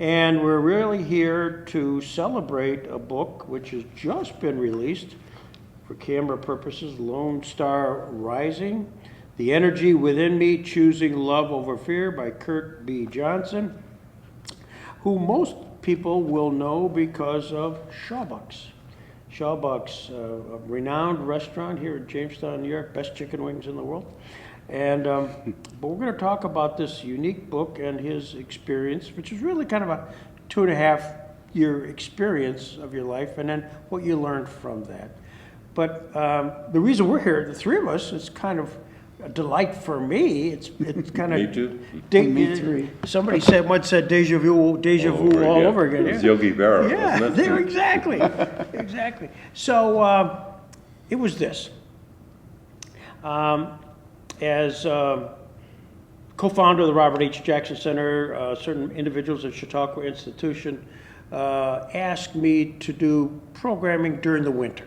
And we're really here to celebrate a book which has just been released for camera purposes, Lone Star Rising, The Energy Within Me, Choosing Love Over Fear by Kurt B. Johnson, who most people will know because of Shawbuck's. Shawbuck's, a renowned restaurant here in Jamestown, New York, best chicken wings in the world. And but we're going to talk about this unique book and his experience, which is really kind of a 2.5-year experience of your life, and then what you learned from that. But the reason we're here, the three of us, is kind of a delight for me. It's kind of Me too. Me too. Somebody once said deja vu all over again. It was Yogi Berra, Yeah, wasn't it? there, exactly. So it was this. As co-founder of the Robert H. Jackson Center, certain individuals at Chautauqua Institution asked me to do programming during the winter.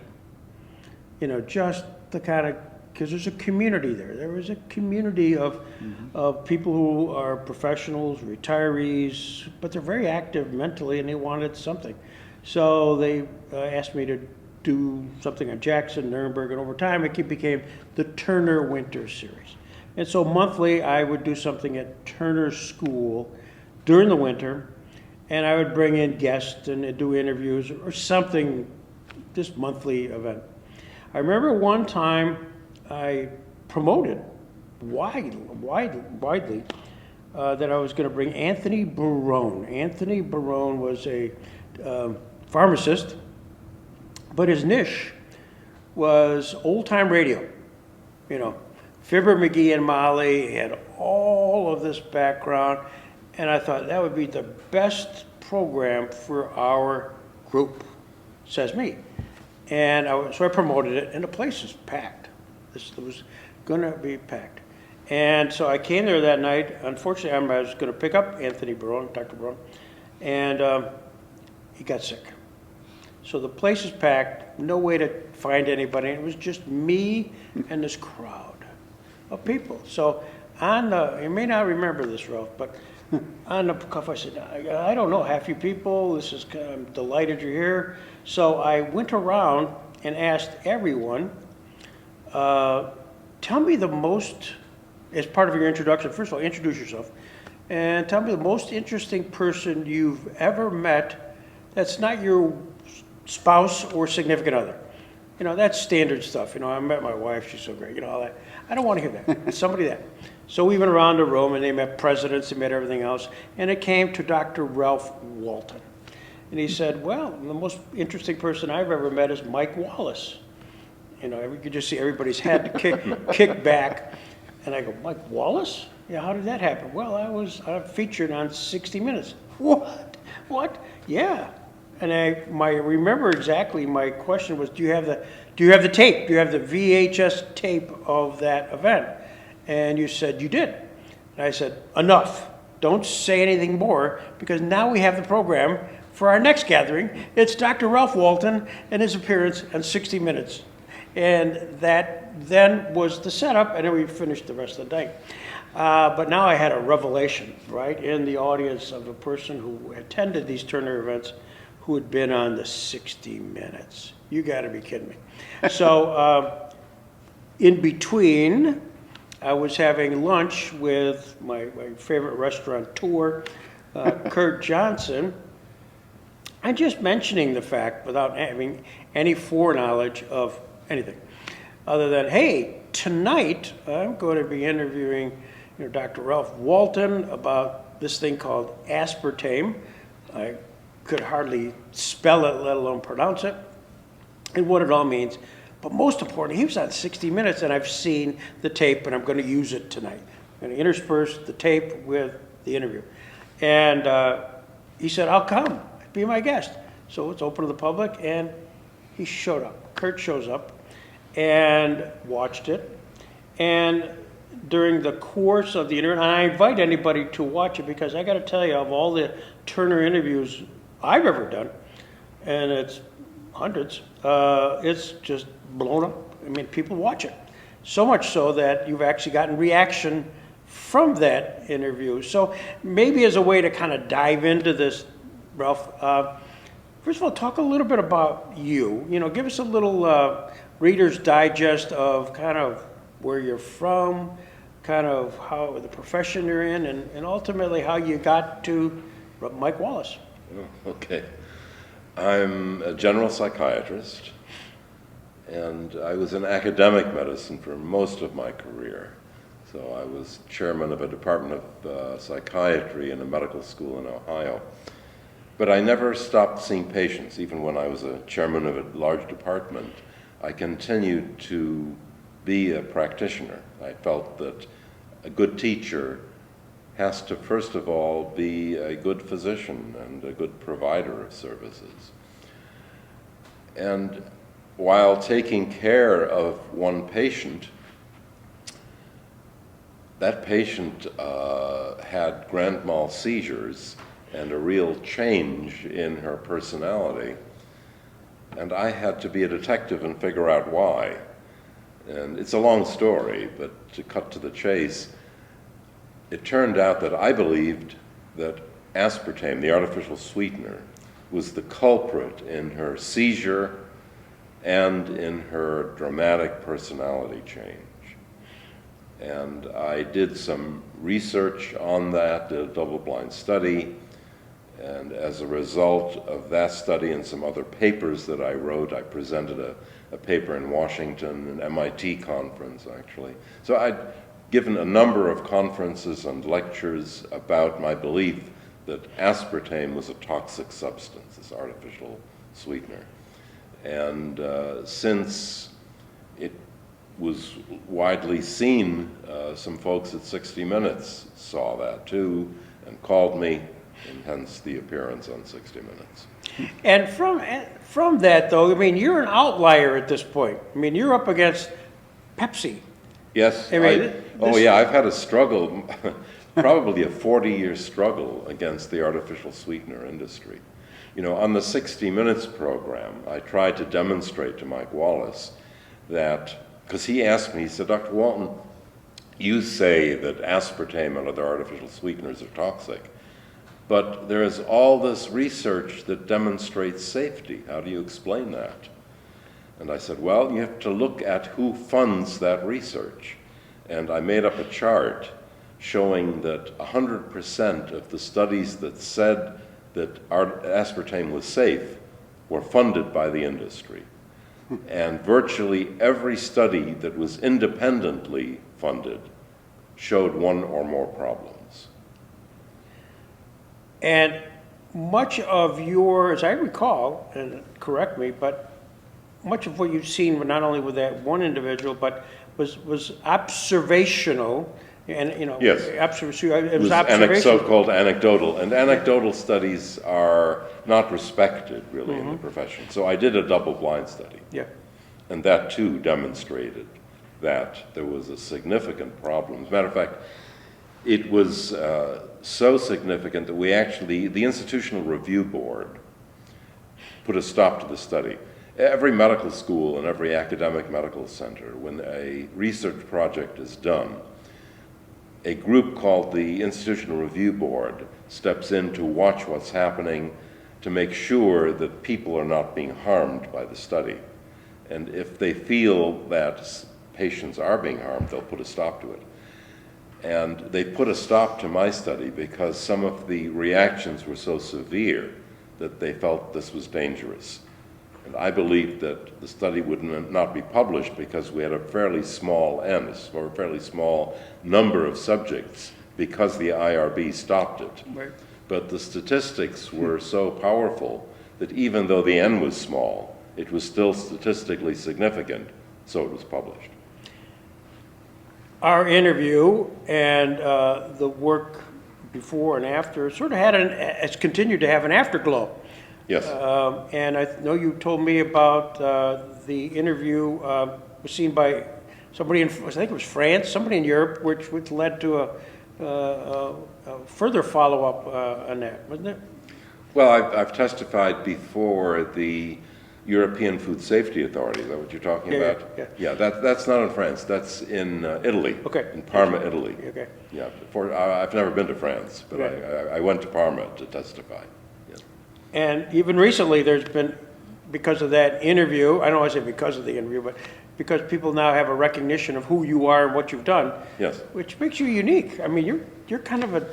You know, just the kind of, because there's a community there. There was a community of people who are professionals, retirees, but they're very active mentally and they wanted something. So they asked me to do something on Jackson, Nuremberg, and over time it became the Turner Winter Series. And so monthly I would do something at Turner School during the winter, and I would bring in guests and do interviews or something, this monthly event. I remember one time I promoted widely that I was going to bring Anthony Barone. Anthony Barone was a pharmacist, but his niche was old-time radio. You know, Fibber, McGee, and Molly had all of this background, and I thought that would be the best program for our group, says me. And so I promoted it, and the place was packed. This was going to be packed. And so I came there that night. Unfortunately, I was going to pick up Anthony Barone, Dr. Barone, and he got sick. So the place is packed, no way to find anybody. It was just me and this crowd of people. So you may not remember this, Ralph, but on the cuff I said, I don't know half you people. I'm delighted you're here. So I went around and asked everyone, tell me the most, as part of your introduction, first of all, introduce yourself, and tell me the most interesting person you've ever met that's not your spouse or significant other. You know, that's standard stuff. You know, I met my wife, she's so great, you know, all that. I don't want to hear that. Somebody that. So we went around the room and they met presidents, they met everything else, and it came to Dr. Ralph Walton. And he said, well, the most interesting person I've ever met is Mike Wallace. You know, you could just see everybody's head kick back. And I go, Mike Wallace? Yeah, how did that happen? Well, I was featured on 60 Minutes. What? Yeah. And I remember exactly, my question was, do you have the tape? Do you have the VHS tape of that event? And you said you did. And I said, enough. Don't say anything more, because now we have the program for our next gathering. It's Dr. Ralph Walton and his appearance on 60 Minutes. And that then was the setup, and then we finished the rest of the day. But now I had a revelation, right, in the audience of a person who attended these Turner events who had been on the 60 Minutes. You got to be kidding me. So in between, I was having lunch with my favorite restaurateur, Kurt Johnson, and just mentioning the fact without having any foreknowledge of anything, other than, hey, tonight I'm going to be interviewing Dr. Ralph Walton about this thing called aspartame. I could hardly spell it, let alone pronounce it, and what it all means. But most importantly, he was on 60 Minutes, and I've seen the tape, and I'm going to use it tonight. I'm going to intersperse the tape with the interview. And he said, I'll come, be my guest. So it's open to the public, and he showed up. Kurt shows up and watched it. And during the course of the interview, and I invite anybody to watch it, because I got to tell you, of all the Turner interviews I've ever done, and it's hundreds, it's just blown up. I mean, people watch it. So much so that you've actually gotten reaction from that interview. So maybe as a way to kind of dive into this, Ralph, first of all, talk a little bit about you. You know, give us a little Reader's Digest of kind of where you're from, kind of how the profession you're in, and ultimately how you got to Mike Wallace. Oh, okay. I'm a general psychiatrist, and I was in academic medicine for most of my career. So I was chairman of a department of psychiatry in a medical school in Ohio. But I never stopped seeing patients, even when I was a chairman of a large department. I continued to be a practitioner. I felt that a good teacher has to, first of all, be a good physician and a good provider of services. And while taking care of one patient, that patient had grand mal seizures and a real change in her personality. And I had to be a detective and figure out why. And it's a long story, but to cut to the chase, it turned out that I believed that aspartame, the artificial sweetener, was the culprit in her seizure and in her dramatic personality change. And I did some research on that, did a double-blind study, and as a result of that study and some other papers that I wrote, I presented a paper in Washington, an MIT conference actually. So I'd given a number of conferences and lectures about my belief that aspartame was a toxic substance, this artificial sweetener. And since it was widely seen, some folks at 60 Minutes saw that too and called me, and hence the appearance on 60 Minutes. And from that, though, I mean, you're an outlier at this point. I mean, you're up against Pepsi. Yes. I mean, I've had a struggle, probably a 40-year struggle against the artificial sweetener industry. You know, on the 60 Minutes program, I tried to demonstrate to Mike Wallace that, because he asked me, he said, Dr. Walton, you say that aspartame and other artificial sweeteners are toxic, but there is all this research that demonstrates safety. How do you explain that? And I said, well, you have to look at who funds that research. And I made up a chart showing that 100% of the studies that said that aspartame was safe were funded by the industry. And virtually every study that was independently funded showed one or more problems. And much of your, as I recall, and correct me, but much of what you've seen, not only with that one individual, but was observational, and you know, yes, it was observational. So-called anecdotal, and anecdotal studies are not respected really in the profession. So I did a double-blind study, and that too demonstrated that there was a significant problem. As a matter of fact, it was so significant that we actually, the Institutional Review Board, put a stop to the study. Every medical school and every academic medical center, when a research project is done, a group called the Institutional Review Board steps in to watch what's happening to make sure that people are not being harmed by the study. And if they feel that patients are being harmed, they'll put a stop to it. And they put a stop to my study because some of the reactions were so severe that they felt this was dangerous. And I believed that the study would not be published because we had a fairly small N, or a fairly small number of subjects, because the IRB stopped it. Right. But the statistics were so powerful that even though the N was small, it was still statistically significant, so it was published. Our interview and the work before and after sort of it's continued to have an afterglow. Yes. And I know you told me about the interview was seen by somebody in, I think it was France, somebody in Europe, which led to a further follow-up on that, wasn't it? Well, I've testified before the European Food Safety Authority. Is that what you're talking Yeah, about? yeah. Yeah, that's not in France. That's in Italy. Okay. In Parma, Italy. Okay. Yeah. I've never been to France, but Right. I went to Parma to testify. Yeah. And even recently, there's been, because of that interview, I don't want to say because of the interview, but because people now have a recognition of who you are and what you've done. Yes. Which makes you unique. I mean, you're kind of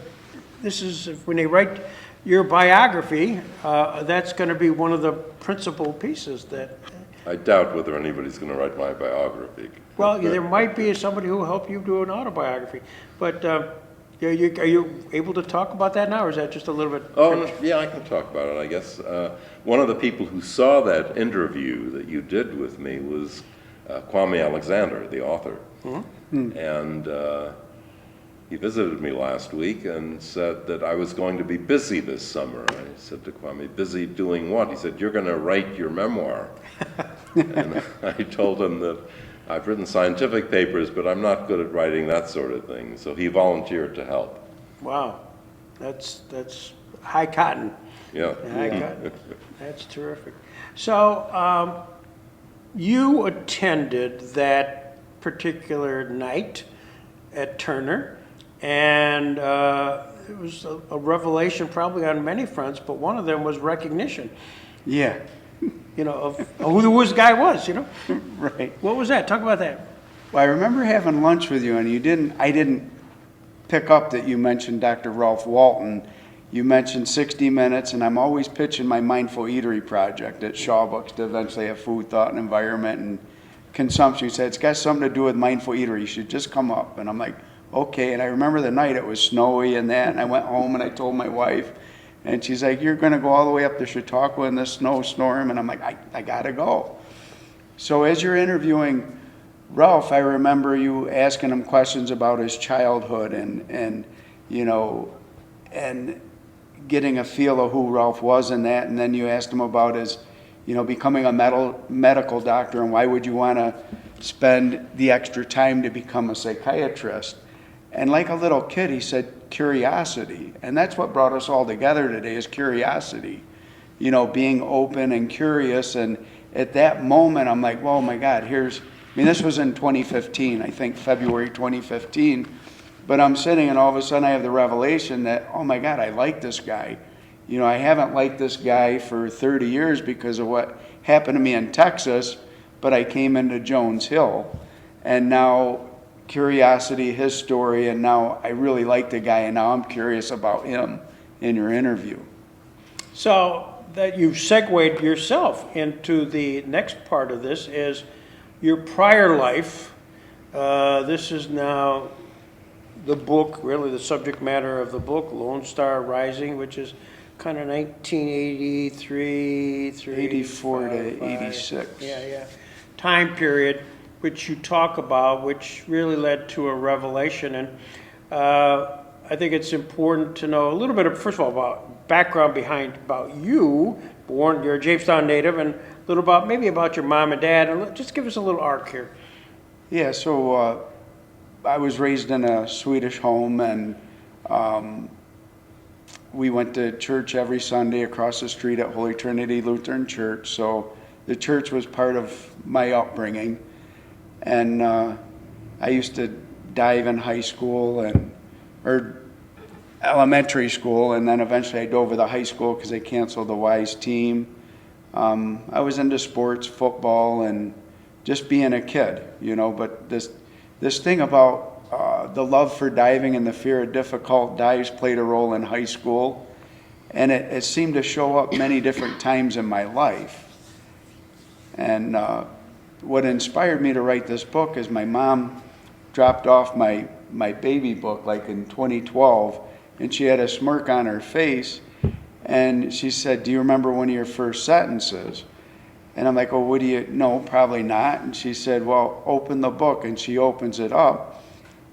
this is, when they write your biography, that's going to be one of the principal pieces that, I doubt whether anybody's going to write my biography. well, there might be somebody who will help you do an autobiography. But are you able to talk about that now, or is that just a little bit? Oh, yeah, I can talk about it, I guess. One of the people who saw that interview that you did with me was Kwame Alexander, the author. Mm-hmm. And he visited me last week and said that I was going to be busy this summer. I said to Kwame, busy doing what? He said, you're going to write your memoir. And I told him that I've written scientific papers, but I'm not good at writing that sort of thing. So he volunteered to help. Wow, that's high cotton. Yeah. High cotton. That's terrific. So you attended that particular night at Turner, and it was a revelation probably on many fronts, but one of them was recognition. Yeah. You know, of who this guy was, you know? Right. What was that? Talk about that. Well, I remember having lunch with you, and I didn't pick up that you mentioned Dr. Ralph Walton. You mentioned 60 Minutes, and I'm always pitching my Mindful Eatery project at Shaw Books to eventually have food, thought, and environment and consumption. You said, it's got something to do with Mindful Eatery. You should just come up. And I'm like, okay. And I remember the night it was snowy and that, and I went home and I told my wife, and she's like, you're going to go all the way up to Chautauqua in this snowstorm? And I'm like, I got to go. So as you're interviewing Ralph, I remember you asking him questions about his childhood and you know, and getting a feel of who Ralph was in that. And then you asked him about his, you know, becoming a medical doctor, and why would you want to spend the extra time to become a psychiatrist? And like a little kid, he said, curiosity. And that's what brought us all together today, is curiosity. You know, being open and curious. And at that moment, I'm like, well, my God, this was in 2015, I think February 2015. But I'm sitting, and all of a sudden I have the revelation that, oh my God, I like this guy. You know, I haven't liked this guy for 30 years because of what happened to me in Texas, but I came into Jones Hill. And now curiosity, his story, and now I really like the guy, and now I'm curious about him in your interview. So that you've segued yourself into the next part of this is your prior life. This is now the book, really the subject matter of the book, Lone Star Rising, which is kind of 1983 through 84 to 85. 86. Yeah. Time period, which you talk about, which really led to a revelation. And I think it's important to know a little bit of, first of all, about background about you. You're a Jamestown native, and a little maybe about your mom and dad. And just give us a little arc here. Yeah, so I was raised in a Swedish home, and we went to church every Sunday across the street at Holy Trinity Lutheran Church. So the church was part of my upbringing. And I used to dive in high school or elementary school, and then eventually I dove to the high school because they canceled the Wise team. I was into sports, football, and just being a kid, you know. But this thing about the love for diving and the fear of difficult dives played a role in high school, and it seemed to show up many different times in my life. And what inspired me to write this book is my mom dropped off my baby book like in 2012, and she had a smirk on her face, and she said, do you remember one of your first sentences? And I'm like, oh, what do you know? Probably not. And she said, well, open the book. And she opens it up.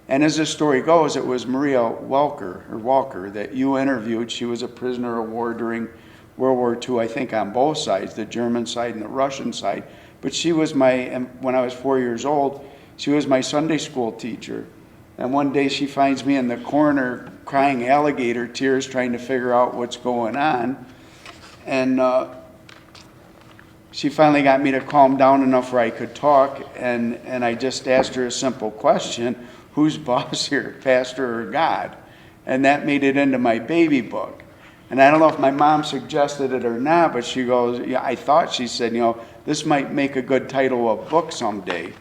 And as the story goes, it was Maria Walker that you interviewed. She was a prisoner of war during World War II, I think on both sides, the German side and the Russian side. But she was when I was 4 years old, she was my Sunday school teacher. And one day she finds me in the corner crying alligator tears, trying to figure out what's going on. And she finally got me to calm down enough where I could talk, and I just asked her a simple question: who's boss here, pastor or God? And that made it into my baby book. And I don't know if my mom suggested it or not, but she goes, yeah, I thought she said, this might make a good title of a book someday.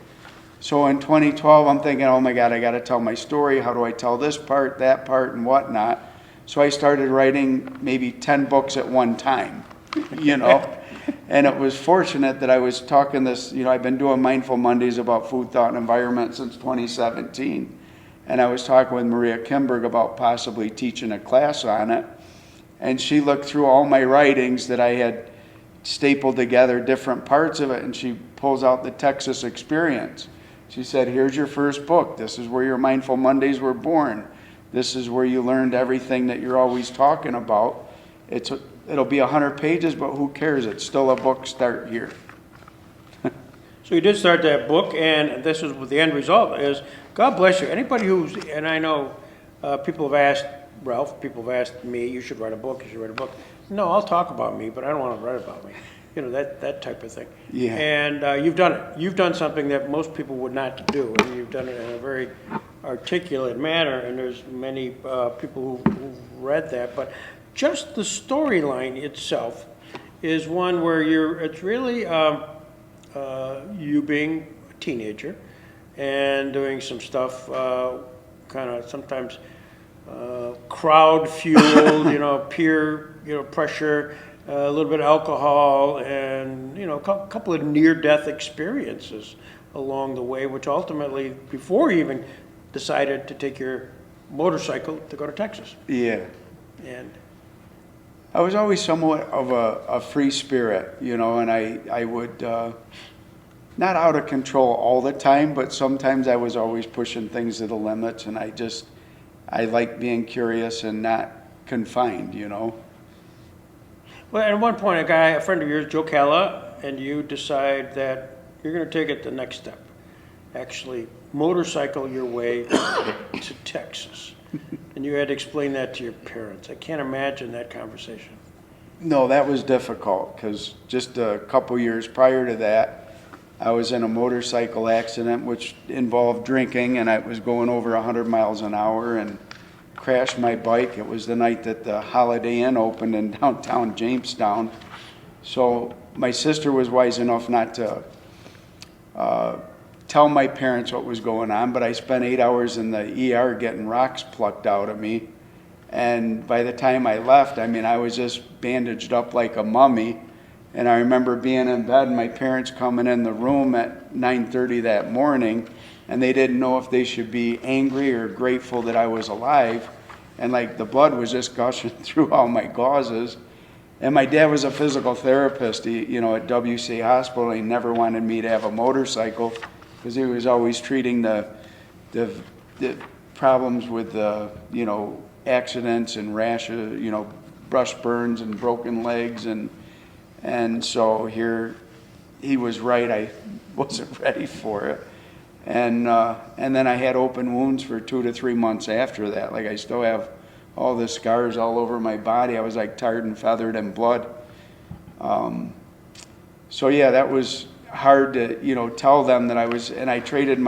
So in 2012, I'm thinking, oh my God, I got to tell my story. How do I tell this part, that part, and whatnot? So I started writing maybe 10 books at one time, And it was fortunate that I was talking this, I've been doing Mindful Mondays about food, thought, and environment since 2017. And I was talking with Maria Kimberg about possibly teaching a class on it. And she looked through all my writings that I had stapled together, different parts of it, and she pulls out the Texas experience. She said, here's your first book. This is where your Mindful Mondays were born. This is where you learned everything that you're always talking about. It'll be 100 pages, but who cares? It's still a book. Start here. So you did start that book, and this is what the end result is. God bless you. Anybody who's, and I know people have asked Ralph, people have asked me, you should write a book, you should write a book. No, I'll talk about me, but I don't want to write about me. That type of thing. Yeah. And you've done it. You've done something that most people would not do, and you've done it in a very articulate manner, and there's many people who've read that. But just the storyline itself is one where it's really you being a teenager and doing some stuff kind of sometimes crowd fueled, peer, pressure, a little bit of alcohol, and, a couple of near-death experiences along the way, which ultimately, before you even decided to take your motorcycle to go to Texas. Yeah. And I was always somewhat of a free spirit, and I would, not out of control all the time, but sometimes I was always pushing things to the limits, and I like being curious and not confined, Well, at one point, a friend of yours, Joe Calla, and you decide that you're going to take it the next step. Actually, motorcycle your way to Texas. And you had to explain that to your parents. I can't imagine that conversation. No, that was difficult because just a couple years prior to that, I was in a motorcycle accident which involved drinking, and I was going over 100 miles an hour and crashed my bike. It was the night that the Holiday Inn opened in downtown Jamestown. So my sister was wise enough not to tell my parents what was going on, but I spent 8 hours in the ER getting rocks plucked out of me. And by the time I left, I was just bandaged up like a mummy. And I remember being in bed and my parents coming in the room at 9:30 that morning, and they didn't know if they should be angry or grateful that I was alive. And the blood was just gushing through all my gauzes. And my dad was a physical therapist, at WC Hospital. He never wanted me to have a motorcycle because he was always treating the problems with accidents and rashes, brush burns and broken legs. And so here he was right. I wasn't ready for it. And then I had open wounds for 2 to 3 months after that. I still have all the scars all over my body. I was tarred and feathered and blood. So yeah, that was hard to, tell them that and I traded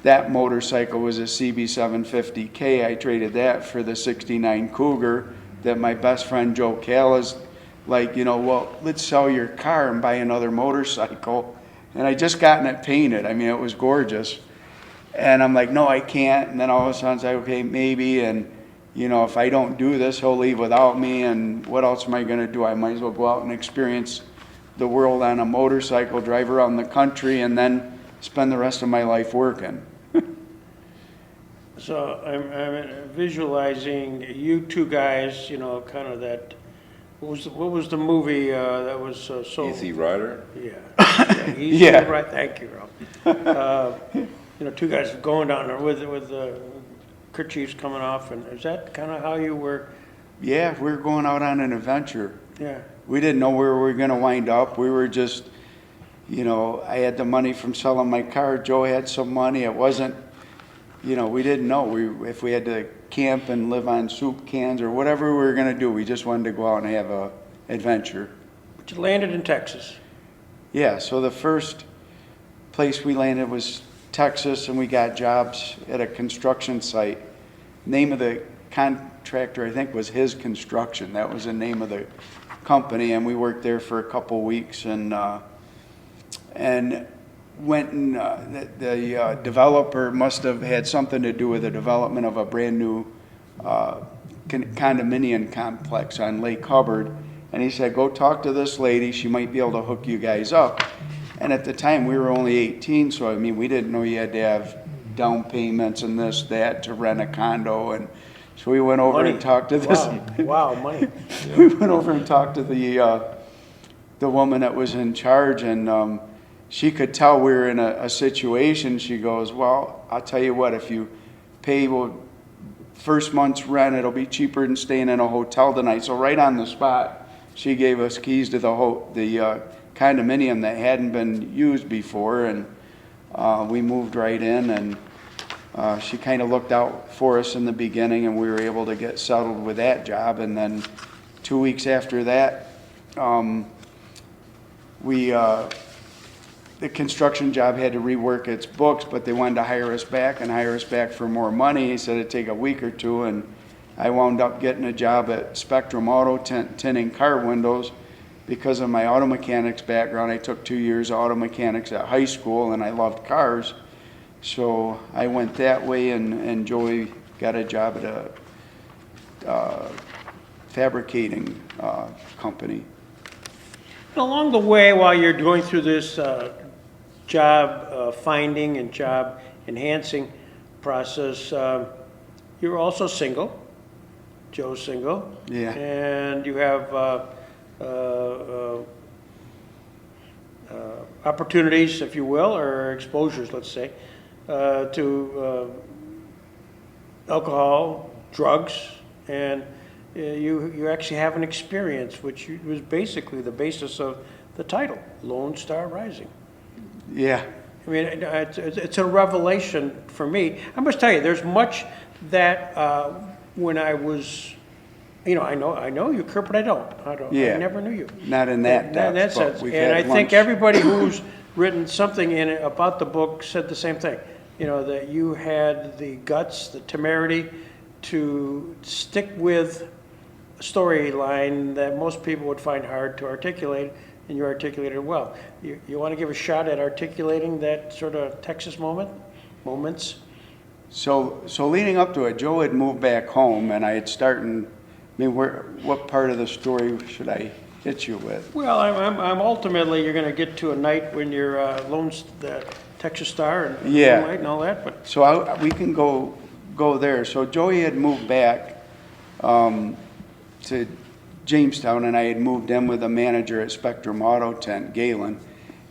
that motorcycle was a CB750K. I traded that for the 69 Cougar that my best friend Joe Calla's well, let's sell your car and buy another motorcycle. And I just gotten it painted. It was gorgeous. And I'm like, no, I can't. And then all of a sudden it's like, okay, maybe. And, if I don't do this, he'll leave without me. And what else am I going to do? I might as well go out and experience the world on a motorcycle, drive around the country, and then spend the rest of my life working. So I'm visualizing you two guys, kind of that. What was the movie that was so Easy Rider? Yeah. Easy Yeah. Rider. Thank you, Ralph. Two guys going down there with kerchiefs coming off, and is that kind of how you were? Yeah, we were going out on an adventure. Yeah. We didn't know where we were going to wind up. We were just, I had the money from selling my car. Joe had some money. It wasn't, we didn't know if we had to camp and live on soup cans or whatever we were going to do. We just wanted to go out and have an adventure. But you landed in Texas. Yeah, so the first place we landed was Texas, and we got jobs at a construction site. Name of the contractor, I think, was His Construction. That was the name of the company, and we worked there for a couple weeks, and went and the developer must have had something to do with the development of a brand new condominium complex on Lake Hubbard. And he said, go talk to this lady. She might be able to hook you guys up. And at the time, we were only 18, so I mean, we didn't know you had to have down payments and this, that to rent a condo. And so we went over and talked to this. Wow, money. We went over and talked to the woman that was in charge, and she could tell we were in a situation. She goes, well, I'll tell you what, if you pay first month's rent, it'll be cheaper than staying in a hotel tonight. So right on the spot, she gave us keys to the condominium that hadn't been used before, and we moved right in, and she kind of looked out for us in the beginning, and we were able to get settled with that job. And then 2 weeks after that, the construction job had to rework its books, but they wanted to hire us back for more money. He said it'd take a week or two, and I wound up getting a job at Spectrum Auto tinting car windows. Because of my auto mechanics background, I took 2 years of auto mechanics at high school, and I loved cars. So I went that way, and Joey got a job at a fabricating company. Along the way, while you're going through this job finding and job enhancing process, you're also single. Joe's single. Yeah. And you have opportunities, if you will, or exposures, let's say, to alcohol, drugs, and you actually have an experience, which was basically the basis of the title, Lone Star Rising. Yeah. I mean, it's a revelation for me. I must tell you, there's much that when I was, I know you, Kurt, but I don't. Yeah. I never knew you. Not in that depth, that but sense. we've And I had think lunch. everybody who's written something in it about the book said the same thing. That you had the guts, the temerity to stick with a storyline that most people would find hard to articulate, and you articulated it well. You want to give a shot at articulating that sort of Texas moments? So leading up to it, Joe had moved back home, and I had started. I mean, what part of the story should I hit you with? Well, I'm ultimately, you're going to get to a night when you're the Texas Star and Yeah. Moonlight and all that, but So we can go there. So Joey had moved back to Jamestown, and I had moved in with a manager at Spectrum Auto Tent, Galen,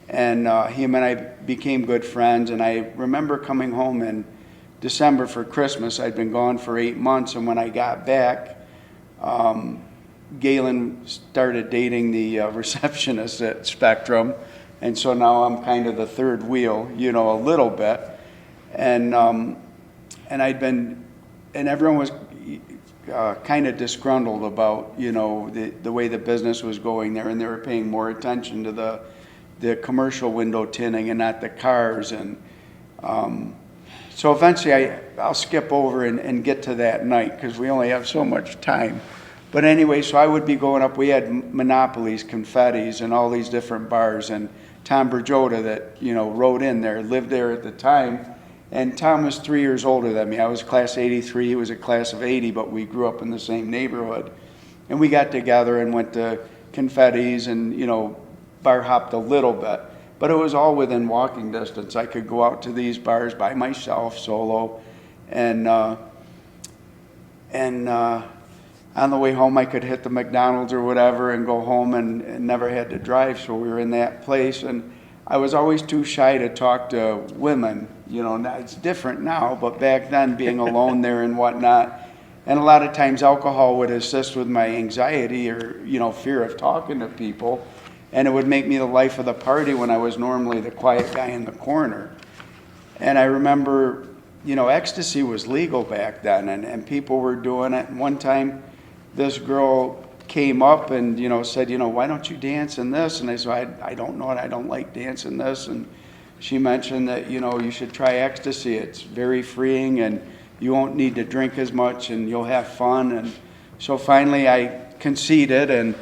and him and I became good friends. And I remember coming home in December for Christmas. I'd been gone for 8 months, and when I got back, Galen started dating the receptionist at Spectrum, and so now I'm kind of the third wheel, a little bit, and I'd been, and everyone was kind of disgruntled about the way the business was going there, and they were paying more attention to the commercial window tinting and not the cars, and so eventually I'll skip over and get to that night because we only have so much time. But anyway, so I would be going up. We had Monopolies, Confettis, and all these different bars. And Tom Berjota that, rode in there, lived there at the time. And Tom was 3 years older than me. I was class 83, he was a class of 80, but we grew up in the same neighborhood. And we got together and went to Confettis and, bar hopped a little bit. But it was all within walking distance. I could go out to these bars by myself, solo, and on the way home I could hit the McDonald's or whatever and go home and never had to drive. So we were in that place, and I was always too shy to talk to women. Now it's different now, but back then being alone there and whatnot, and a lot of times alcohol would assist with my anxiety or fear of talking to people. And it would make me the life of the party when I was normally the quiet guy in the corner. And I remember, ecstasy was legal back then, and people were doing it. And one time, this girl came up and, said, why don't you dance in this? And I said, I don't know it. I don't like dancing this. And she mentioned that, you should try ecstasy. It's very freeing and you won't need to drink as much and you'll have fun. And so finally I conceded and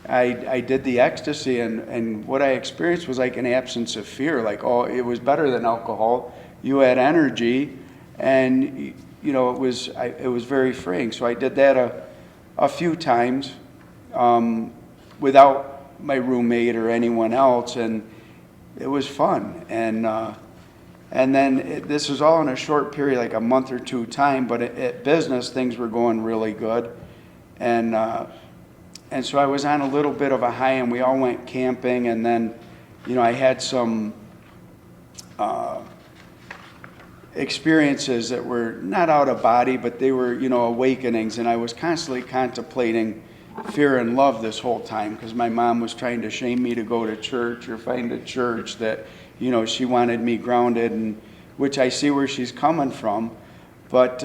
I did the ecstasy, and what I experienced was like an absence of fear. Like, oh, it was better than alcohol. You had energy, and it was very freeing. So I did that a few times without my roommate or anyone else, and it was fun. And then this was all in a short period, like a month or two time. But at business, things were going really good, and so I was on a little bit of a high, and we all went camping, and then, I had some experiences that were not out of body, but they were, awakenings, and I was constantly contemplating fear and love this whole time, because my mom was trying to shame me to go to church or find a church that, she wanted me grounded, and which I see where she's coming from. But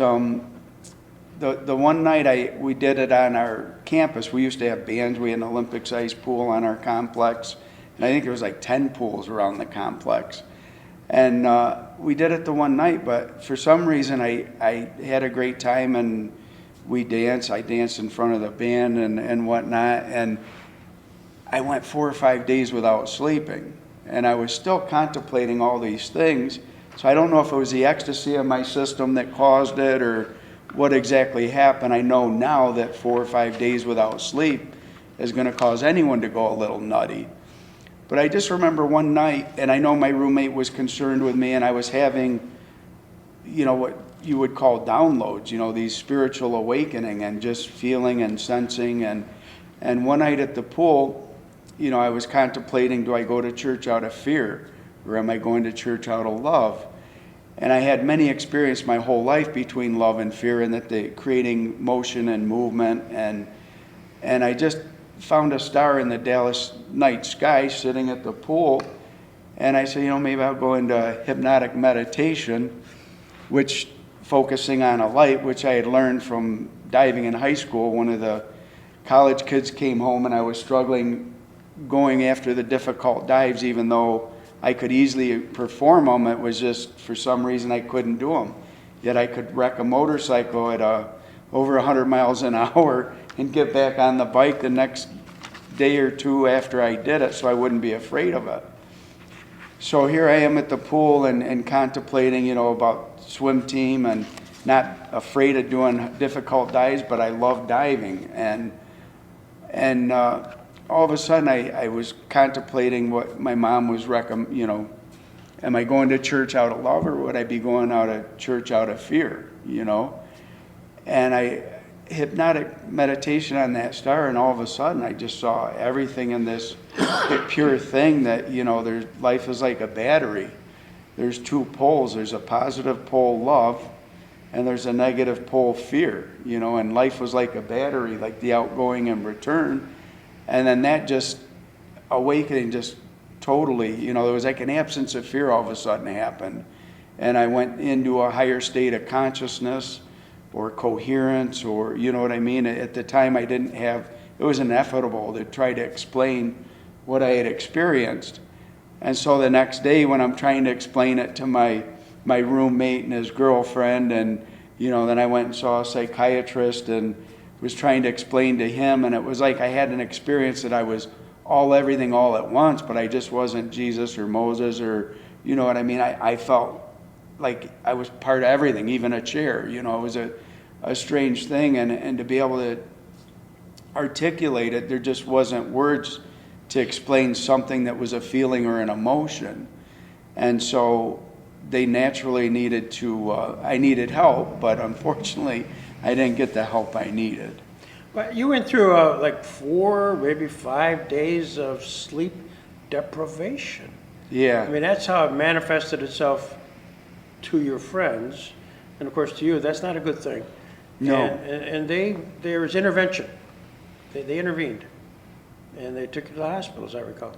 the one night we did it on our campus. We used to have bands. We had an Olympic-sized pool on our complex, and I think there was like 10 pools around the complex. And we did it the one night, but for some reason I had a great time, and we danced. I danced in front of the band and whatnot, and I went 4 or 5 days without sleeping, and I was still contemplating all these things. So I don't know if it was the ecstasy of my system that caused it or what exactly happened. I know now that 4 or 5 days without sleep is going to cause anyone to go a little nutty. But I just remember one night, and I know my roommate was concerned with me, and I was having, what you would call downloads, these spiritual awakening and just feeling and sensing. And one night at the pool, I was contemplating, do I go to church out of fear, or am I going to church out of love? And I had many experiences my whole life between love and fear, and that they creating motion and movement. And I just found a star in the Dallas night sky sitting at the pool. And I said, maybe I'll go into hypnotic meditation, which focusing on a light, which I had learned from diving in high school. One of the college kids came home, and I was struggling going after the difficult dives, even though I could easily perform them. It was just, for some reason, I couldn't do them. Yet I could wreck a motorcycle at over 100 miles an hour and get back on the bike the next day or two after I did it, so I wouldn't be afraid of it. So here I am at the pool and contemplating, about swim team, and not afraid of doing difficult dives, but I love diving. And all of a sudden I was contemplating what my mom was am I going to church out of love, or would I be going out of church out of fear, And I hypnotic meditation on that star, and all of a sudden I just saw everything in this pure thing that, life is like a battery. There's 2 poles. There's a positive pole, love, and there's a negative pole, fear, and life was like a battery, like the outgoing and return. And then that just awakening just totally, there was like an absence of fear all of a sudden happened. And I went into a higher state of consciousness or coherence, or, what I mean? At the time I didn't have, it was inevitable to try to explain what I had experienced. And so the next day when I'm trying to explain it to my roommate and his girlfriend, and, then I went and saw a psychiatrist and was trying to explain to him, and it was like I had an experience that I was everything all at once, but I just wasn't Jesus or Moses, or, what I mean? I felt like I was part of everything, even a chair, it was a strange thing, and to be able to articulate it, there just wasn't words to explain something that was a feeling or an emotion. And so they naturally needed to, I needed help, but unfortunately I didn't get the help I needed. But you went through like 4, maybe 5 days of sleep deprivation. Yeah. I mean, that's how it manifested itself to your friends, and of course to you. That's not a good thing. No. And there was intervention. They intervened, and they took you to the hospital, as I recall.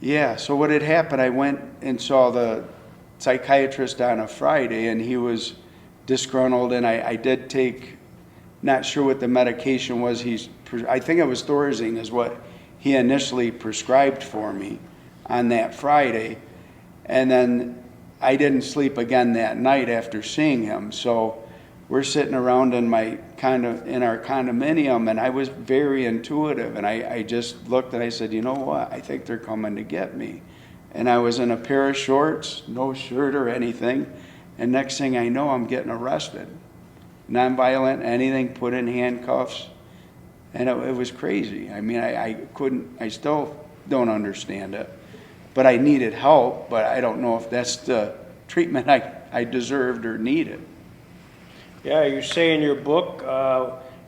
Yeah. So what had happened? I went and saw the psychiatrist on a Friday, and he was disgruntled, and I did take, not sure what the medication was. He's I think it was Thorazine is what he initially prescribed for me on that Friday. And then I didn't sleep again that night after seeing him. So we're sitting around in our condominium, and I was very intuitive. And I just looked and I said, you know what? I think they're coming to get me. And I was in a pair of shorts, no shirt or anything. And next thing I know, I'm getting arrested. Nonviolent, anything, put in handcuffs. And it was crazy. I mean, I still don't understand it. But I needed help, but I don't know if that's the treatment I deserved or needed. Yeah, you say in your book,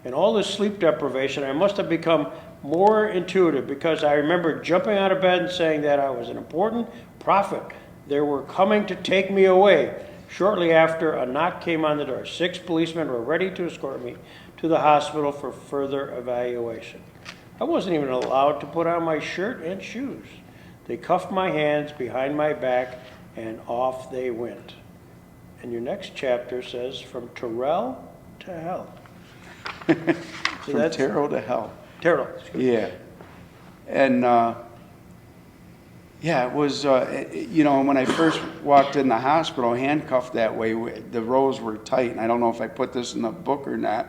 in all this sleep deprivation, I must have become more intuitive because I remember jumping out of bed and saying that I was an important prophet. They were coming to take me away. Shortly after, a knock came on the door. 6 policemen were ready to escort me to the hospital for further evaluation. I wasn't even allowed to put on my shirt and shoes. They cuffed my hands behind my back, and off they went. And your next chapter says, from Terrell to hell. From Terrell to hell. Terrell. Yeah. And, yeah, it was, when I first walked in the hospital handcuffed that way, the rows were tight. And I don't know if I put this in the book or not,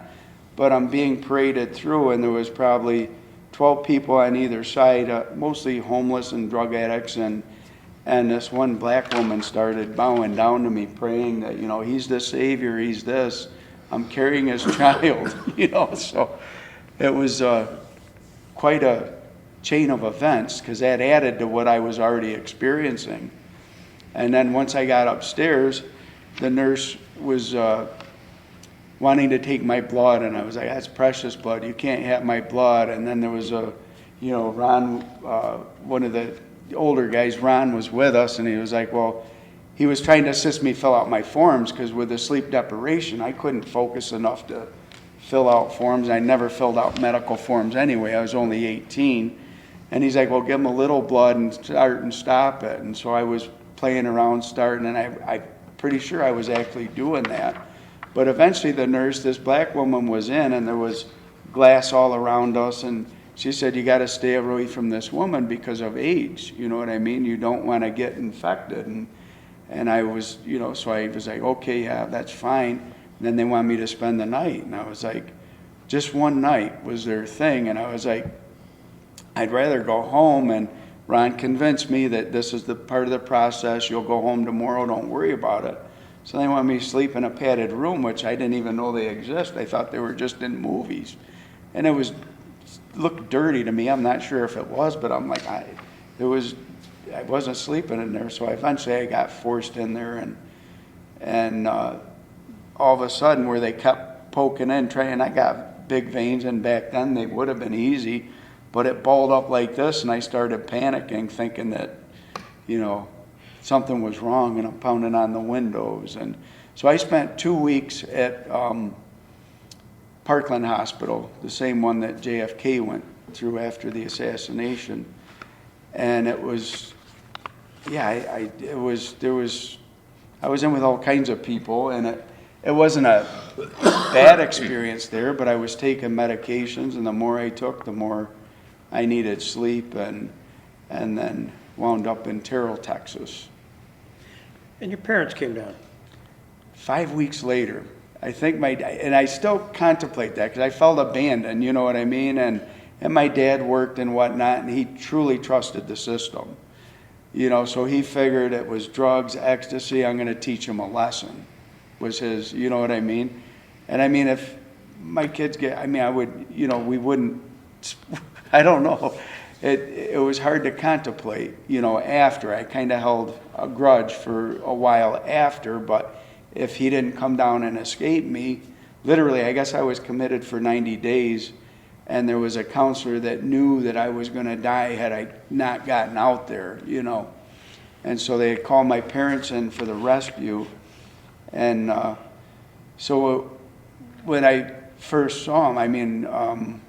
but I'm being paraded through, and there was probably 12 people on either side, mostly homeless and drug addicts, and this one black woman started bowing down to me, praying that, he's the Savior, he's this. I'm carrying his child, so it was quite a chain of events, because that added to what I was already experiencing. And then once I got upstairs, the nurse was wanting to take my blood, and I was like, that's precious blood, you can't have my blood. And then there was Ron, one of the older guys, Ron, was with us, and he was like, well, he was trying to assist me fill out my forms, because with the sleep deprivation, I couldn't focus enough to fill out forms. I never filled out medical forms anyway. I was only 18. And he's like, well, give him a little blood and start and stop it. And so I was playing around, starting, and I'm pretty sure I was actually doing that. But eventually the nurse, this black woman, was in, and there was glass all around us, and she said, you got to stay away from this woman because of age. You know what I mean? You don't want to get infected. And I was, so I was like, okay, yeah, that's fine. And then they wanted me to spend the night. And I was like, just one night was their thing. And I was like, I'd rather go home. And Ron convinced me that this is the part of the process. You'll go home tomorrow. Don't worry about it. So they wanted me to sleep in a padded room, which I didn't even know they exist. I thought they were just in movies. And it looked dirty to me. I'm not sure if it was, but I'm like, I wasn't sleeping in there. So eventually I got forced in there, and all of a sudden, where they kept poking in, trying, I got big veins, and back then they would have been easy, but it balled up like this, and I started panicking, thinking that, something was wrong, and I'm pounding on the windows. And so I spent 2 weeks at Parkland Hospital, the same one that JFK went through after the assassination. And it was, I was in with all kinds of people, and it wasn't a bad experience there, but I was taking medications, and the more I took, the more I needed sleep, and then wound up in Terrell, Texas. And your parents came down. 5 weeks later, I think and I still contemplate that, because I felt abandoned, you know what I mean? And my dad worked and whatnot, and he truly trusted the system. So he figured it was drugs, ecstasy, I'm going to teach him a lesson, was his, you know what I mean? And I mean, if my kids I would, we wouldn't, I don't know. It was hard to contemplate, after. I kind of held a grudge for a while after, but if he didn't come down and escape me, literally, I guess I was committed for 90 days, and there was a counselor that knew that I was going to die had I not gotten out there, And so they had called my parents in for the rescue, and so when I first saw them,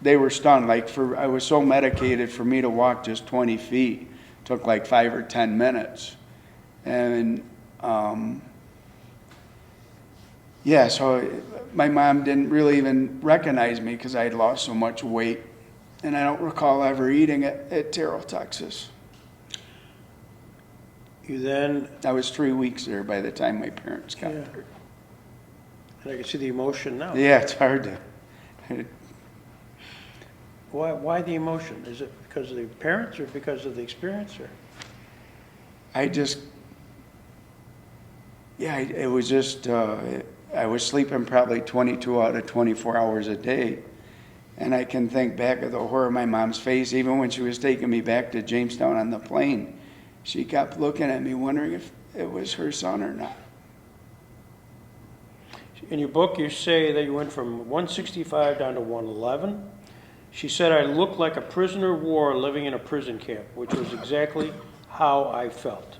they were stunned. I was so medicated, for me to walk just 20 feet took like 5 or 10 minutes. And Yeah, so my mom didn't really even recognize me because I had lost so much weight. And I don't recall ever eating at Terrell, Texas. You then, I was 3 weeks there by the time my parents got Yeah. there. and I can see the emotion now. Yeah, it's hard to. Why the emotion? Is it because of the parents or because of the experience or? I just, yeah, it was just, I was sleeping probably 22 out of 24 hours a day. And I can think back of the horror of my mom's face, even when she was taking me back to Jamestown on the plane. She kept looking at me, wondering if it was her son or not. In your book, you say that you went from 165 down to 111. She said, I looked like a prisoner of war living in a prison camp, which was exactly how I felt.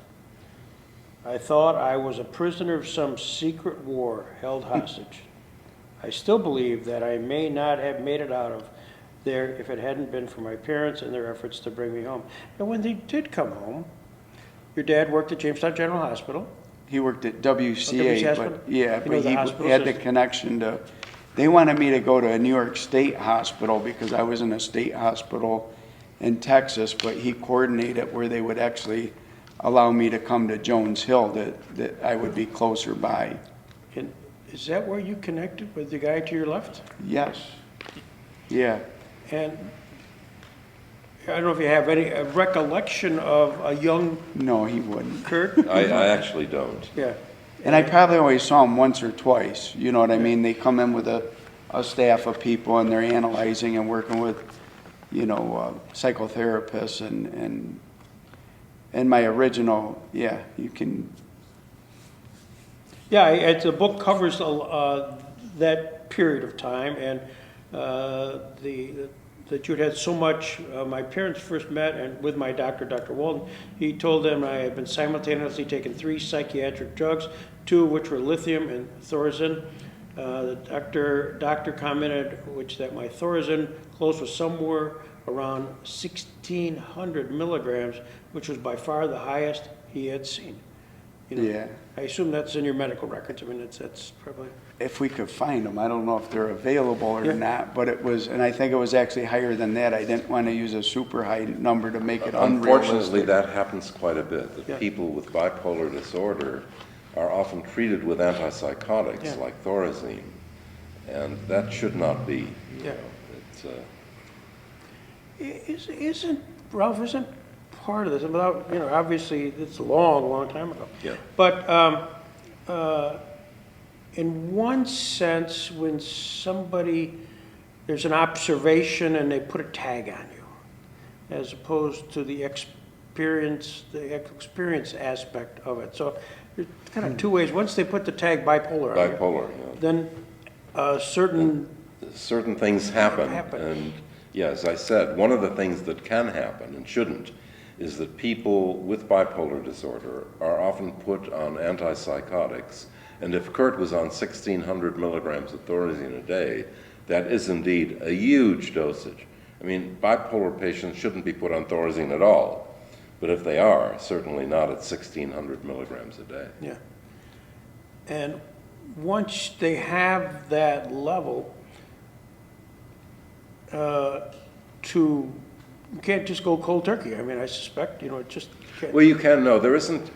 I thought I was a prisoner of some secret war held hostage. I still believe that I may not have made it out of there if it hadn't been for my parents and their efforts to bring me home. And when they did come home, your dad worked at Jamestown General Hospital. He worked at WCA, hospital? but yeah, You know but the he hospital had the system. connection to, they wanted me to go to a New York State hospital because I was in a state hospital in Texas, but he coordinated where they would actually allow me to come to Jones Hill, that I would be closer by. And is that where you connected with the guy to your left? Yes. Yeah. And I don't know if you have any recollection of a young No, he wouldn't. Kurt? I actually don't. Yeah. And I probably only saw him once or twice, you know what I mean? They come in with a staff of people and they're analyzing and working with, you know, psychotherapists and my original, yeah, you can, Yeah, the book covers that period of time, and that you'd had so much. My parents first met, and with my doctor, Dr. Walton, he told them I had been simultaneously taking 3 psychiatric drugs, 2 of which were lithium and Thorazine. The doctor commented that my Thorazine close was somewhere around 1,600 milligrams, which was by far the highest he had seen. You know, yeah. I assume that's in your medical records. I mean, that's probably. If we could find them, I don't know if they're available or Yeah. not, but it was, and I think it was actually higher than that. I didn't want to use a super high number to make it Unfortunately, unrealistic. that happens quite a bit, that Yeah. people with bipolar disorder are often treated with antipsychotics Yeah. like Thorazine, and that should not be. Yeah. It's, Ralph, isn't part of this, without, you know, obviously, it's a long time ago. Yeah. But in one sense, when there's an observation and they put a tag on you, as opposed to the experience aspect of it. So there's kind of 2 ways. Once they put the tag bipolar on you, bipolar, you know. then Certain things happen, Happen. and yeah, as I said, one of the things that can happen and shouldn't is that people with bipolar disorder are often put on antipsychotics, and if Kurt was on 1,600 milligrams of Thorazine a day, that is indeed a huge dosage. I mean, bipolar patients shouldn't be put on Thorazine at all, but if they are, certainly not at 1,600 milligrams a day. yeah. And once they have that level, you can't just go cold turkey. I mean, I suspect, you know, it just can't. Well, you can know. There isn't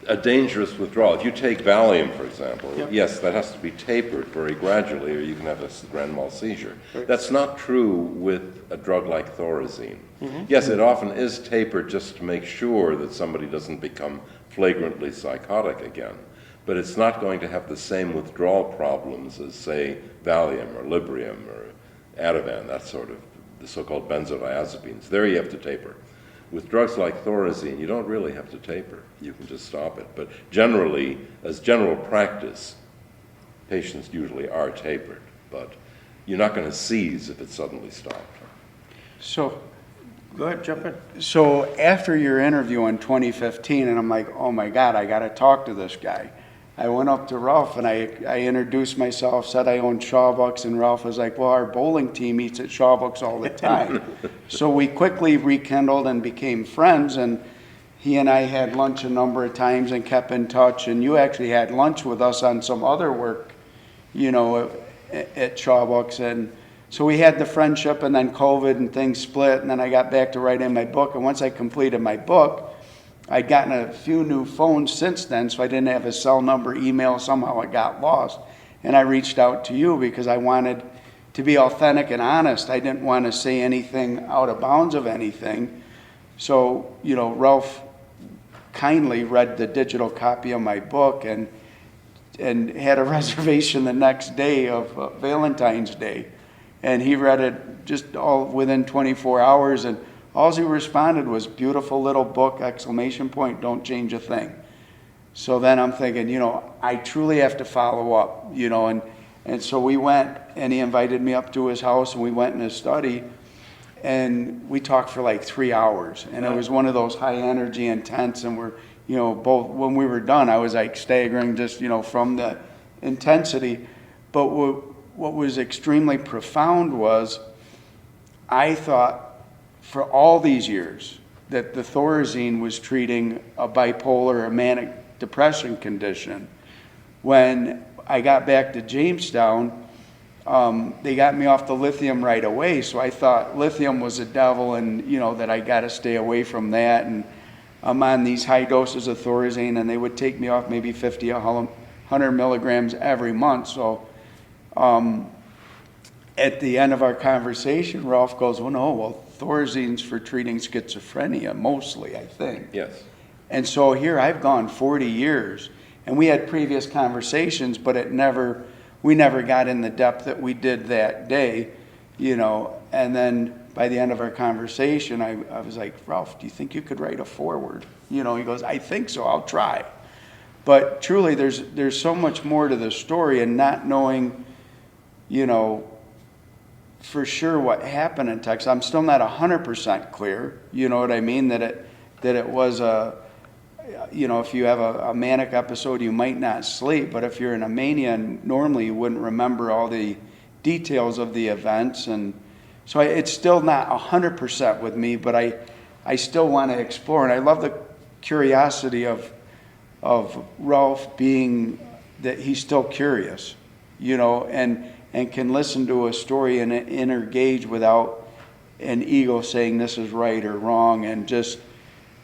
a dangerous withdrawal. If you take Valium, for example, Yep. yes, that has to be tapered very gradually or you can have a grand mal seizure. Right. That's not true with a drug like Thorazine. Mm-hmm. Yes, it often is tapered just to make sure that somebody doesn't become flagrantly psychotic again. But it's not going to have the same withdrawal problems as, say, Valium or Librium or Ativan, that sort of, the so-called benzodiazepines. There you have to taper. With drugs like Thorazine, you don't really have to taper. You can just stop it. But generally, as general practice, patients usually are tapered. But you're not going to seize if it's suddenly stopped. So, Go ahead, jump in. so after your interview in 2015, and I'm like, oh my God, I got to talk to this guy. I went up to Ralph and I introduced myself, said I owned Shawbucks, and Ralph was like, well, our bowling team eats at Shawbucks all the time. So we quickly rekindled and became friends, and he and I had lunch a number of times and kept in touch, and you actually had lunch with us on some other work you know, at Shawbucks. And so we had the friendship, and then COVID and things split, and then I got back to writing my book. And once I completed my book, I'd gotten a few new phones since then, so I didn't have his cell number, email, somehow it got lost. And I reached out to you because I wanted to be authentic and honest. I didn't want to say anything out of bounds of anything. So, you know, Ralph kindly read the digital copy of my book and had a reservation the next day of Valentine's Day. And he read it just all within 24 hours, and all he responded was, "Beautiful little book, exclamation point, don't change a thing." So then I'm thinking, you know, I truly have to follow up, you know, and so we went, and he invited me up to his house, and we went in his study, and we talked for like 3 hours, and it was one of those high energy, intense, and we're, you know, both, when we were done, I was like staggering just, you know, from the intensity. But what was extremely profound was, I thought for all these years that the Thorazine was treating a bipolar or manic depression condition. When I got back to Jamestown, they got me off the lithium right away, so I thought lithium was a devil, and you know that I got to stay away from that. And I'm on these high doses of Thorazine, and they would take me off maybe 50, 100 milligrams every month. So at the end of our conversation, Ralph goes, well, Thorazine's for treating schizophrenia mostly, I think. Yes. And so here I've gone 40 years, and we had previous conversations, but we never got in the depth that we did that day, you know. And then by the end of our conversation, I was like, "Ralph, do you think you could write a foreword?" You know, he goes, "I think so, I'll try." But truly, there's so much more to the story, and not knowing, you know, for sure what happened in Texas. I'm still not 100% clear, you know what I mean, that it was you know, if you have a manic episode, you might not sleep, but if you're in a mania, normally you wouldn't remember all the details of the events. And so it's still not 100% with me, but I still want to explore. And I love the curiosity of Ralph, being that he's still curious, you know, and can listen to a story and engage without an ego saying this is right or wrong, and just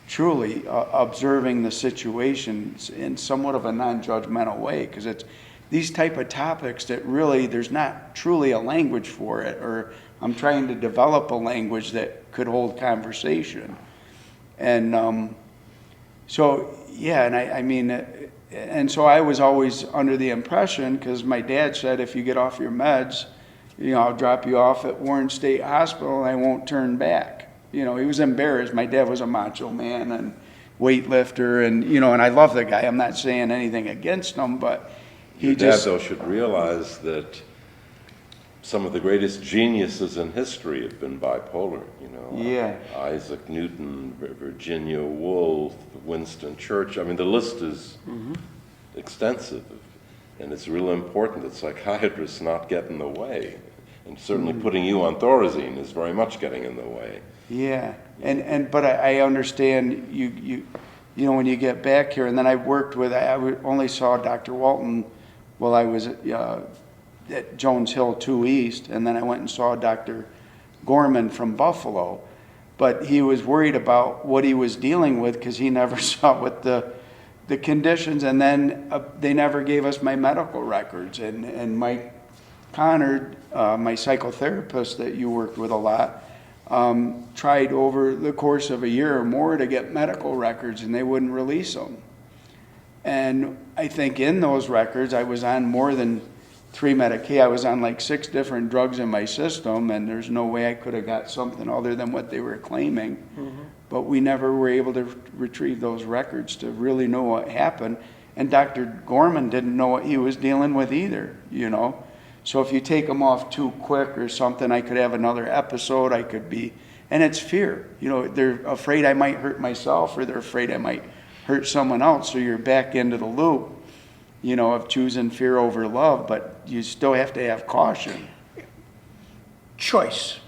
truly observing the situations in somewhat of a non-judgmental way, because it's these type of topics that really there's not truly a language for it, or I'm trying to develop a language that could hold conversation. And so yeah, and I mean, and so I was always under the impression, because my dad said, if you get off your meds, you know, I'll drop you off at Warren State Hospital and I won't turn back. You know, he was embarrassed. My dad was a macho man and weightlifter, and you know, and I love the guy. I'm not saying anything against him, but Your dad, though, should realize that some of the greatest geniuses in history have been bipolar. You know, Yeah. Isaac Newton, Virginia Woolf, Winston Churchill. I mean, the list is extensive, and it's really important that psychiatrists not get in the way. And certainly putting you on Thorazine is very much getting in the way. Yeah, but I understand you know, when you get back here, and then I only saw Dr. Walton while I was at Jones Hill 2 East, and then I went and saw Dr. Gorman from Buffalo, but he was worried about what he was dealing with, because he never saw what the conditions, and then they never gave us my medical records, and Mike Connard, my psychotherapist that you worked with a lot, tried over the course of a year or more to get medical records, and they wouldn't release them. And I think in those records, I was on more than 3 medications. I was on like 6 different drugs in my system, and there's no way I could have got something other than what they were claiming. But we never were able to retrieve those records to really know what happened. And Dr. Gorman didn't know what he was dealing with either, you know. So if you take them off too quick or something, I could have another episode, and it's fear. You know, they're afraid I might hurt myself, or they're afraid I might hurt someone else, so you're back into the loop, you know, of choosing fear over love, but you still have to have caution. Choice.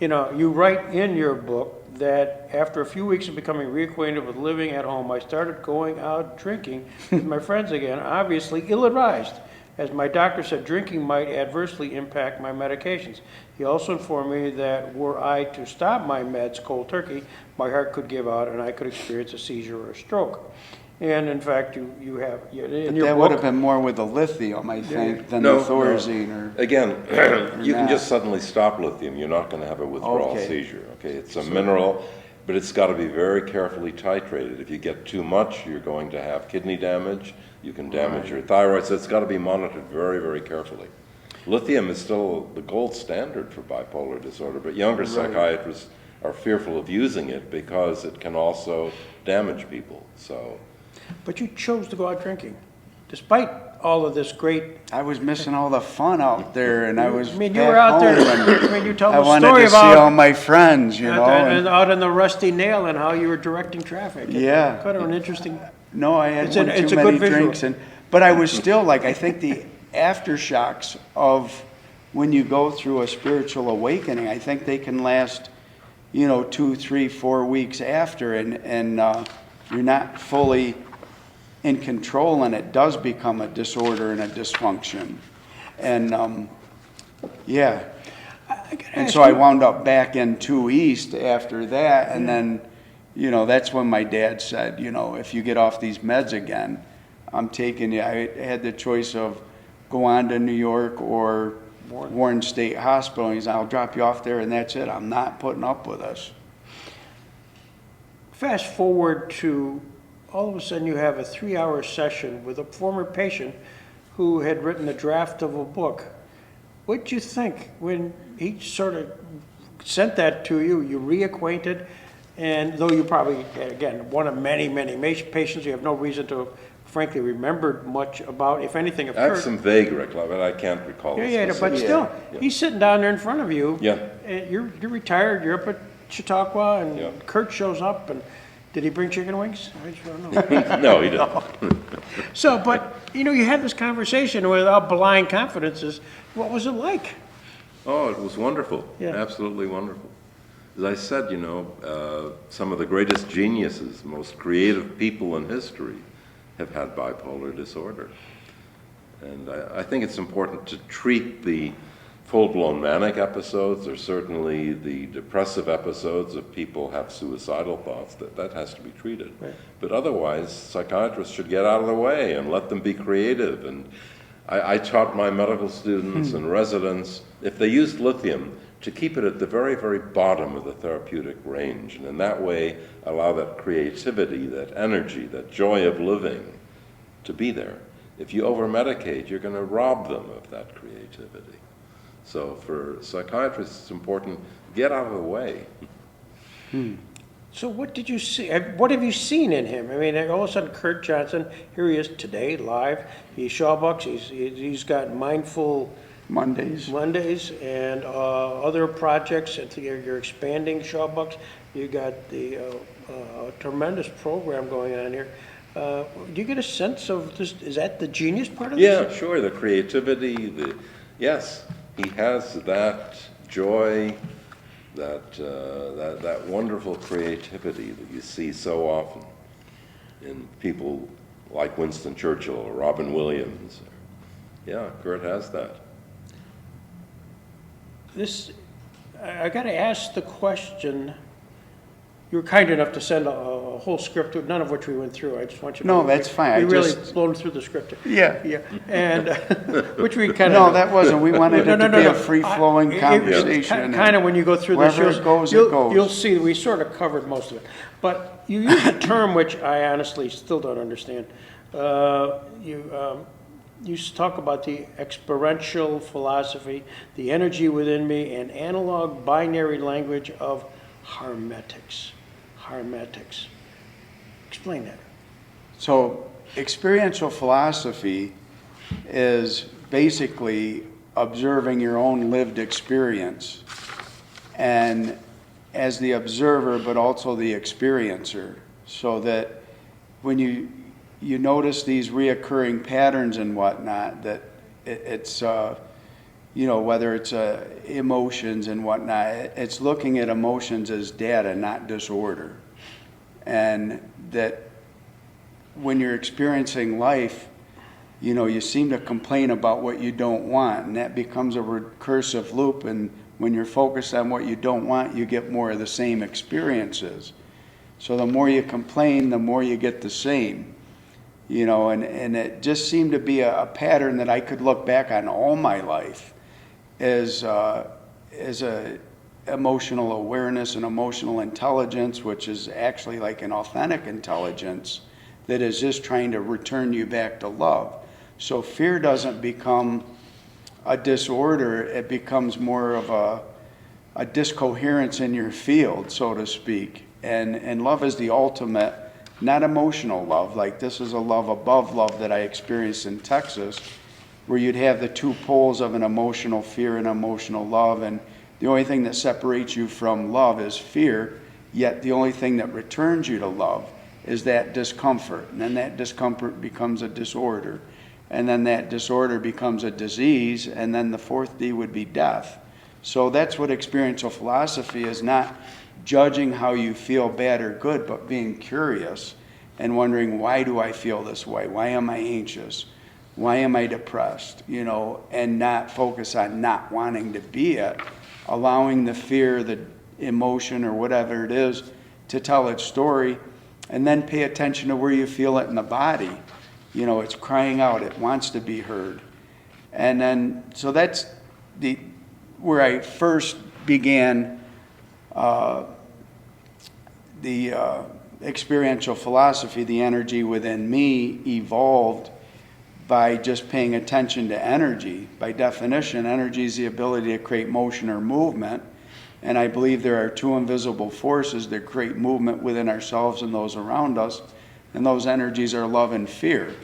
You know, you write in your book that after a few weeks of becoming reacquainted with living at home, I started going out drinking with my friends again, obviously ill-advised. as my doctor said drinking might adversely impact my medications. He also informed me that were I to stop my meds cold turkey, my heart could give out and I could experience a seizure or a stroke. And in fact, you have, in your That book. would have been more with the lithium, I think, than No, the Thorazine or. Again, you can not. just suddenly stop lithium. You're not going to have a withdrawal Okay. seizure. Okay, it's a mineral, but it's got to be very carefully titrated. If you get too much, you're going to have kidney damage. You can damage your thyroid. So it's got to be monitored very, very carefully. Lithium is still the gold standard for bipolar disorder, but younger psychiatrists are fearful of using it because it can also damage people. So. But you chose to go out drinking, despite all of this great. I was missing all the fun out there, and I was. I mean, you back were out there. home, and I mean, you tell I the wanted story to see all about my friends, you know. and out in the Rusty Nail and how you were directing traffic. Yeah. Kind of an interesting. No, I had It's one it's too a many good visual. drinks, but I was still like, I think the aftershocks of when you go through a spiritual awakening, I think they can last, 2, 3, 4 weeks after, and you're not fully in control, and it does become a disorder and a dysfunction, and yeah. And so I wound up back in 2 East after that, and then, that's when my dad said, if you get off these meds again, I'm taking you. I had the choice of go on to New York or Warren State Hospital. He said, I'll drop you off there, and that's it. I'm not putting up with this. Fast forward to all of a sudden you have a 3-hour session with a former patient who had written a draft of a book. What did you think when he sort of sent that to you? You reacquainted, and though you probably, again, one of many, many patients you have no reason to, frankly, remember much about, if anything I occurred. have some vague recollection, but I can't recall. Yeah, the but specifics. still, Yeah. he's sitting down there in front of you. Yeah. And you're retired, you're up at Chautauqua, and Yeah. Kurt shows up, and did he bring chicken wings? I just don't know. No, he didn't. So, but, you had this conversation without blind confidences. What was it like? Oh, it was wonderful. Yeah. Absolutely wonderful. As I said, some of the greatest geniuses, most creative people in history have had bipolar disorder. And I think it's important to treat the full-blown manic episodes, or certainly the depressive episodes if people have suicidal thoughts. That has to be treated. Right. But otherwise, psychiatrists should get out of the way and let them be creative. And I taught my medical students and residents, if they used lithium, to keep it at the very, very bottom of the therapeutic range, and in that way allow that creativity, that energy, that joy of living to be there. If you over-medicate, you're going to rob them of that creativity. So for psychiatrists, it's important, get out of the way. So what did you see? What have you seen in him? I mean, all of a sudden, Kurt Johnson, here he is today, live. He's Shawbucks. He's got Mindful Mondays. and other projects. I think you're expanding Shawbucks. You got the tremendous program going on here. Do you get a sense of this? Is that the genius part of Yeah, this? sure, the creativity, yes, he has that joy, that wonderful creativity that you see so often in people like Winston Churchill or Robin Williams. Yeah, Kurt has that. I got to ask the question. You were kind enough to send a whole script, none of which we went through. I just want you to No, know that's fine. We I really just- blown through the script. Yeah. Yeah, and which we kind of. No, that wasn't. We wanted it to be a free-flowing conversation. Kind of when you go through this, Wherever it goes, it you'll goes. see that we sort of covered most of it. But you use a term which I honestly still don't understand. You talk about the experiential philosophy, the energy within me, and analog binary language of hermetics. Hermetics. Explain that. So experiential philosophy is basically observing your own lived experience, and as the observer, but also the experiencer, so that when you notice these reoccurring patterns and whatnot, that it's whether it's emotions and whatnot, it's looking at emotions as data, not disorder. And that when you're experiencing life, you seem to complain about what you don't want, and that becomes a recursive loop, and when you're focused on what you don't want, you get more of the same experiences. So the more you complain, the more you get the same. And it just seemed to be a pattern that I could look back on all my life as a emotional awareness and emotional intelligence, which is actually like an authentic intelligence that is just trying to return you back to love. So fear doesn't become a disorder, it becomes more of a discoherence in your field, so to speak. And love is the ultimate, not emotional love, like this is a love above love that I experienced in Texas, where you'd have the two poles of an emotional fear and emotional love, and the only thing that separates you from love is fear, yet the only thing that returns you to love is that discomfort. And then that discomfort becomes a disorder. And then that disorder becomes a disease, and then the fourth D would be death. So that's what experiential philosophy is, not judging how you feel bad or good, but being curious and wondering, why do I feel this way? Why am I anxious? Why am I depressed? And not focus on not wanting to be it, allowing the fear, the emotion, or whatever it is to tell its story, and then pay attention to where you feel it in the body. It's crying out, it wants to be heard. And then, so that's where I first began the experiential philosophy. The energy within me evolved by just paying attention to energy. By definition, energy is the ability to create motion or movement. And I believe there are two invisible forces that create movement within ourselves and those around us. And those energies are love and fear.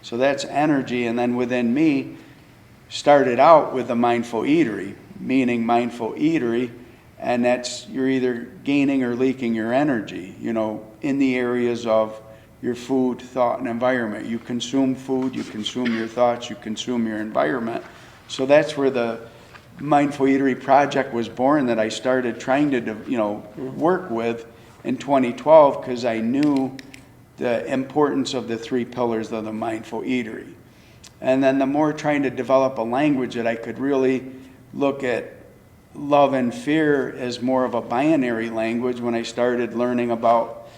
So that's energy. And then within me, started out with the mindful eatery, meaning mindful eatery. And that's, you're either gaining or leaking your energy, in the areas of your food, thought, and environment. You consume food, you consume your thoughts, you consume your environment. So that's where the Mindful Eatery project was born, that I started trying to, work with in 2012, because I knew the importance of the three pillars of the Mindful Eatery. And then the more trying to develop a language that I could really look at love and fear as more of a binary language, when I started learning about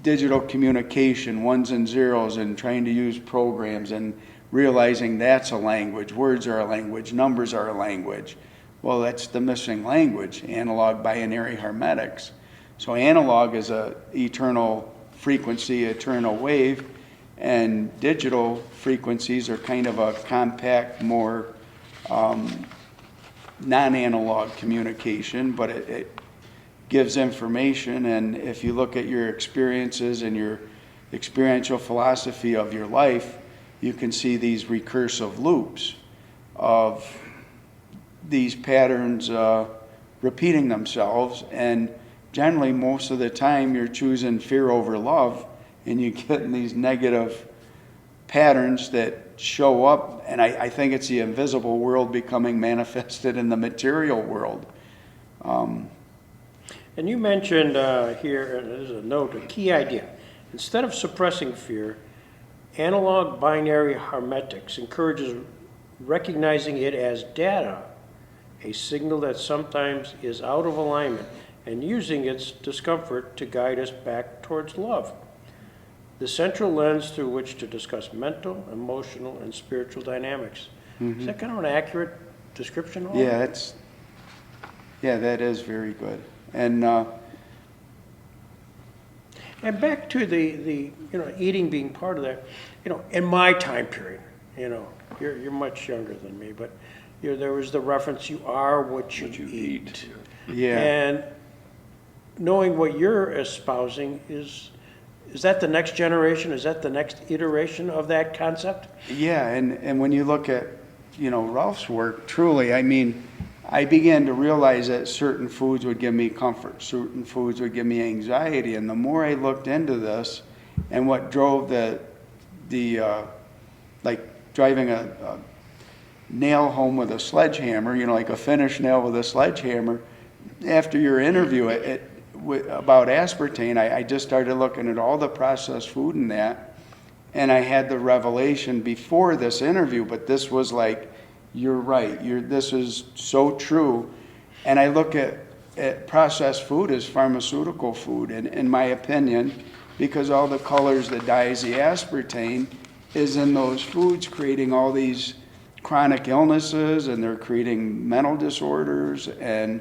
digital communication, ones and zeros, and trying to use programs and realizing that's a language, words are a language, numbers are a language. Well, that's the missing language, analog binary hermetics. So analog is a eternal frequency, eternal wave, and digital frequencies are kind of a compact, more non-analog communication, but it gives information. And if you look at your experiences and your experiential philosophy of your life, you can see these recursive loops of these patterns repeating themselves. And generally, most of the time, you're choosing fear over love, and you get in these negative patterns that show up. And I think it's the invisible world becoming manifested in the material world. And you mentioned here, and there's a note, a key idea. Instead of suppressing fear, analog binary hermetics encourages recognizing it as data, a signal that sometimes is out of alignment, and using its discomfort to guide us back towards love. The central lens through which to discuss mental, emotional, and spiritual dynamics. Mm-hmm. Is that kind of an accurate description of it? That is very good. And back to the eating being part of that, in my time period, you're much younger than me, but there was the reference, you are what you eat. Yeah. And knowing what you're espousing, is that the next generation? Is that the next iteration of that concept? Yeah, and when you look at, Ralph's work, truly, I began to realize that certain foods would give me comfort, certain foods would give me anxiety, and the more I looked into this, and what drove the like driving a nail home with a sledgehammer, like a finished nail with a sledgehammer. After your interview about aspartame, I just started looking at all the processed food in that, And I had the revelation before this interview, but this was like, you're right, this is so true. And I look at processed food as pharmaceutical food, in my opinion, because all the colors, the dyes, the aspartame is in those foods, creating all these chronic illnesses, and they're creating mental disorders, and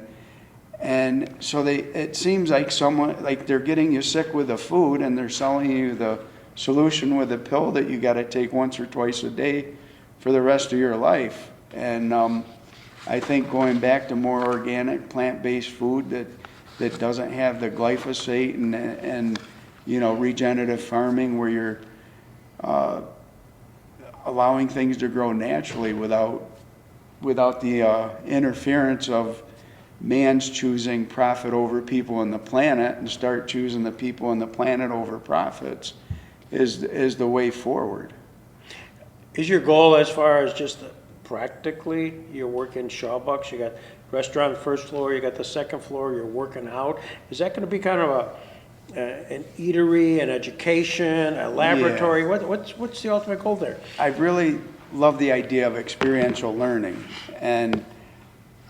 so it seems like they're getting you sick with the food, and they're selling you the solution with a pill that you got to take once or twice a day for the rest of your life. And I think going back to more organic, plant-based food that doesn't have the glyphosate and regenerative farming, where you're allowing things to grow naturally without the interference of man's choosing profit over people on the planet, and start choosing the people on the planet over profits, is the way forward. Is your goal, as far as just practically, you're working Shawbucks, you got restaurant first floor, you got the second floor, you're working out, is that going to be kind of an eatery, an education, a laboratory? Yeah. What's the ultimate goal there? I really love the idea of experiential learning, and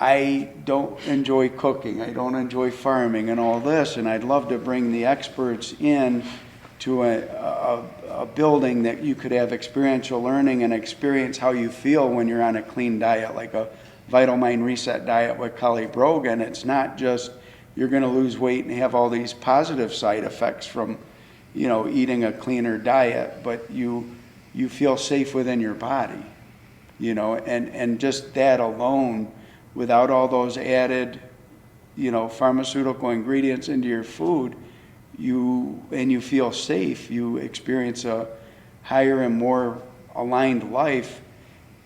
I don't enjoy cooking, I don't enjoy farming and all this, and I'd love to bring the experts in to a building that you could have experiential learning and experience how you feel when you're on a clean diet, like a Vital Mind Reset diet with Kelly Brogan. It's not just you're going to lose weight and have all these positive side effects from, eating a cleaner diet, but you feel safe within your body, and just that alone, without all those added, pharmaceutical ingredients into your food, you feel safe, you experience a higher and more aligned life.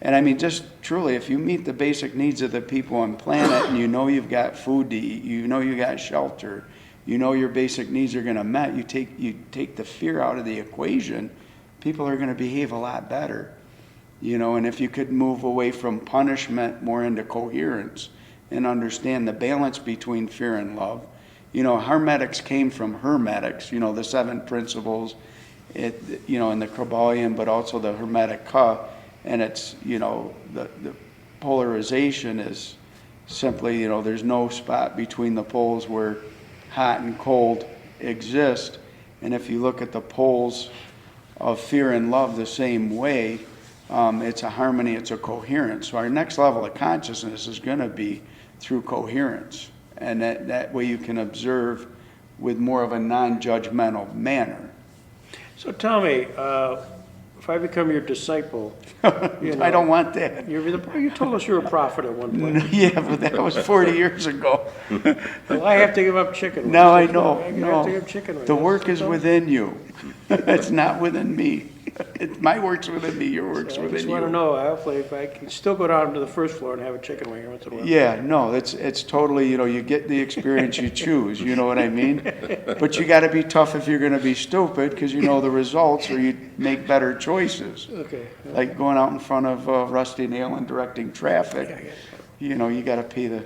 And I mean, just truly, if you meet the basic needs of the people on the planet, and you've got food to eat, you got shelter, your basic needs are going to met, you take the fear out of the equation, people are going to behave a lot better. And if you could move away from punishment more into coherence and understand the balance between fear and love. Hermetics came from Hermetics, the 7 principles, in the Kabbalion, but also the Hermetic Ka. And it's, the polarization is simply, there's no spot between the poles where hot and cold exist. And if you look at the poles of fear and love the same way, it's a harmony, it's a coherence. So our next level of consciousness is going to be through coherence. And that way you can observe with more of a non-judgmental manner. So tell me, if I become your disciple, I don't want that. you told us you were a prophet at one point. Yeah, but that was 40 years ago. Well, I have to give up chicken wings. No, I know. I have No. to give chicken wings. The work is within you. It's not within me. My work's within me, your work's I within just you. want to know, hopefully, if I can still go down to the first floor and have a chicken wing once in a while. Yeah, no, it's totally, you get the experience you choose, you know what I mean? But you got to be tough if you're going to be stupid, because you know the results, or you make better choices. Okay. Like going out in front of Rusty Nail and directing traffic, you got to pay the...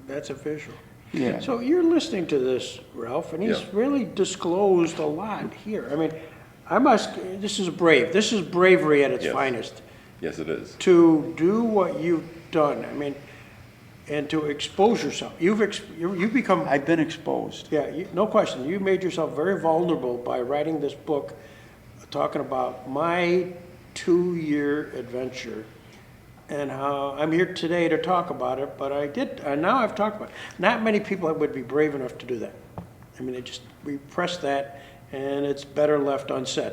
That's official. Yeah. So you're listening to this, Ralph, and he's Yeah. really disclosed a lot here. I mean, this is bravery at its Yes. finest. Yes, it is. To do what you've done, I mean, and to expose yourself. You've become, I've been exposed. no question, you made yourself very vulnerable by writing this book, talking about my 2-year adventure, and how I'm here today to talk about it, but now I've talked about it. Not many people would be brave enough to do that. I mean, we press that, and it's better left unsaid.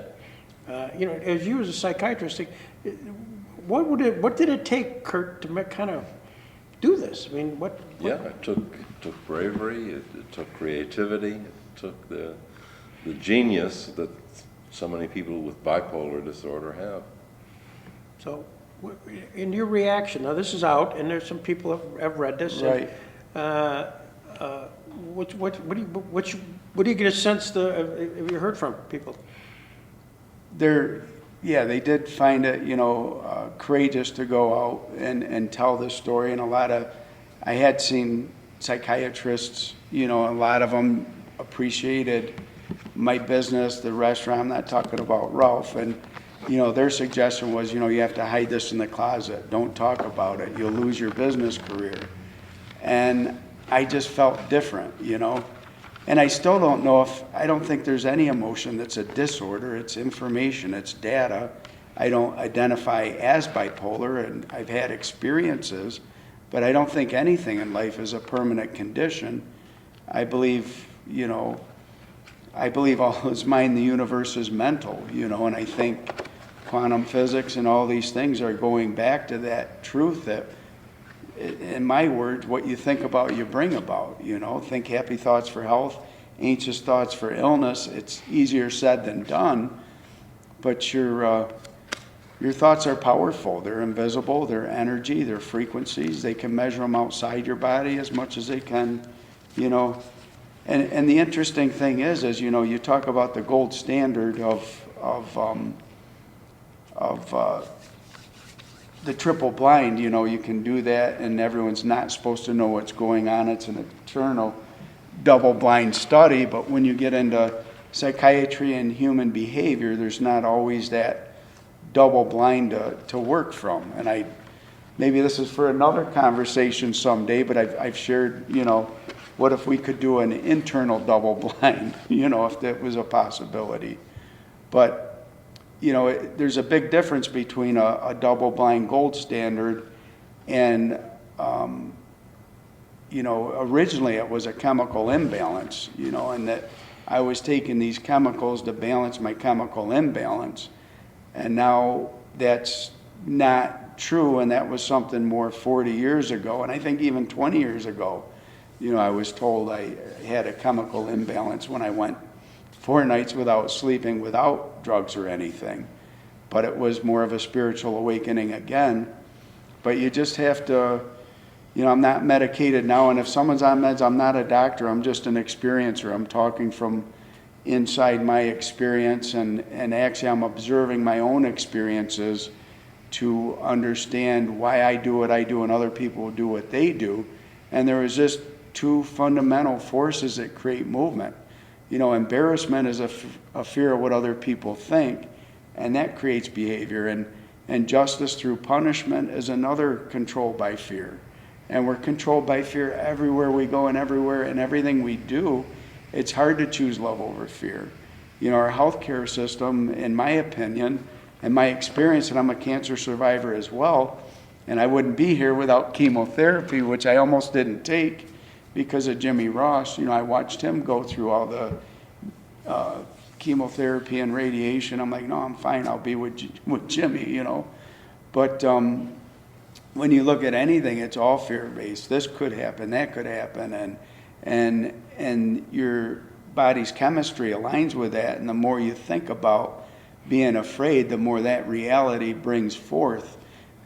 As you as a psychiatrist, what did it take, Kurt, to kind of do this? I mean, what? Yeah, it took bravery, it took creativity, it took the genius that so many people with bipolar disorder have. So, in your reaction, now this is out, and there's some people have read this. Right. And, what do you get a sense have you heard from people? They did find it, courageous to go out and tell this story. And I had seen psychiatrists, a lot of them appreciated, my business, the restaurant, I'm not talking about Ralph, and, you know, their suggestion was, you know, you have to hide this in the closet, don't talk about it, you'll lose your business career. And I just felt different, you know? And I still don't know I don't think there's any emotion that's a disorder, it's information, it's data. I don't identify as bipolar, and I've had experiences, but I don't think anything in life is a permanent condition. I believe, you know, all is mind, the universe is mental, you know, and I think quantum physics and all these things are going back to that truth that, in my words, what you think about, you bring about, you know. Think happy thoughts for health, anxious thoughts for illness. It's easier said than done, but your thoughts are powerful. They're invisible, they're energy, they're frequencies. They can measure them outside your body as much as they can, you know. And the interesting thing is, you know, you talk about the gold standard of the triple blind, you know, you can do that and everyone's not supposed to know what's going on. It's an eternal double blind study, but when you get into psychiatry and human behavior, there's not always that double blind to work from. And maybe this is for another conversation someday, but I've shared, you know, what if we could do an internal double blind, you know, if that was a possibility. But, you know, there's a big difference between a double blind gold standard and, you know, originally it was a chemical imbalance, you know, and that I was taking these chemicals to balance my chemical imbalance. And now that's not true, and that was something more 40 years ago, and I think even 20 years ago. You know, I was told I had a chemical imbalance when I went 4 nights without sleeping, without drugs or anything. But it was more of a spiritual awakening again. But you just have to, you know, I'm not medicated now, and if someone's on meds, I'm not a doctor, I'm just an experiencer. I'm talking from inside my experience, and actually I'm observing my own experiences to understand why I do what I do and other people do what they do. And there is just 2 fundamental forces that create movement. You know, embarrassment is a fear of what other people think, and that creates behavior. And justice through punishment is another control by fear. And we're controlled by fear everywhere we go and everywhere and everything we do. It's hard to choose love over fear. You know, our healthcare system, in my opinion, and my experience, and I'm a cancer survivor as well, and I wouldn't be here without chemotherapy, which I almost didn't take because of Jimmy Ross. You know, I watched him go through all the chemotherapy and radiation. I'm like, no, I'm fine. I'll be with Jimmy, you know. But when you look at anything, it's all fear-based. This could happen, that could happen, and your body's chemistry aligns with that. And the more you think about being afraid, the more that reality brings forth.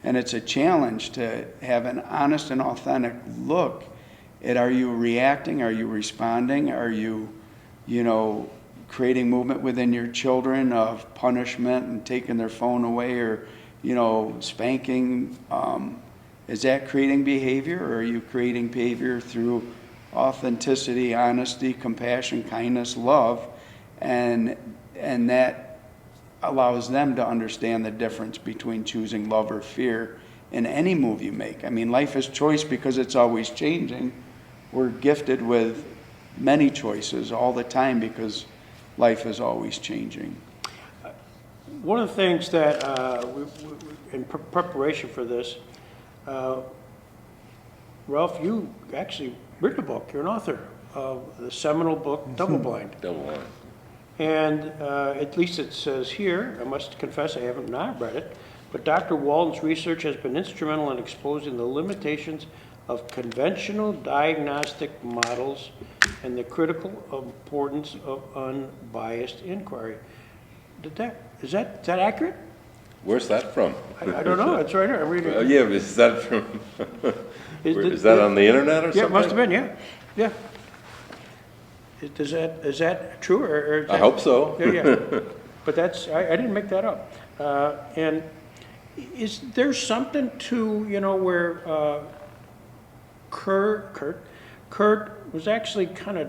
And it's a challenge to have an honest and authentic look at, are you reacting? Are you responding? Are you, you know, creating movement within your children of punishment and taking their phone away, or, you know, spanking? Is that creating behavior, or are you creating behavior through authenticity, honesty, compassion, kindness, love? And that allows them to understand the difference between choosing love or fear in any move you make. I mean, life is choice because it's always changing. We're gifted with many choices all the time because life is always changing. One of the things that, in preparation for this, Ralph, you actually written a book. You're an author of the seminal book, Double Blind. Double blind. And at least it says here, I must confess I haven't not read it, but Dr. Walton's research has been instrumental in exposing the limitations of conventional diagnostic models and the critical importance of unbiased inquiry. Is that accurate? Where's that from? I don't know. It's right here. I'm reading it. Yeah, is that from, is that on the internet or something? Yeah, it must have been, yeah. Yeah. Is that true? Or is that, I hope so. Yeah. But I didn't make that up. And is there something to, you know, where Kurt was actually kind of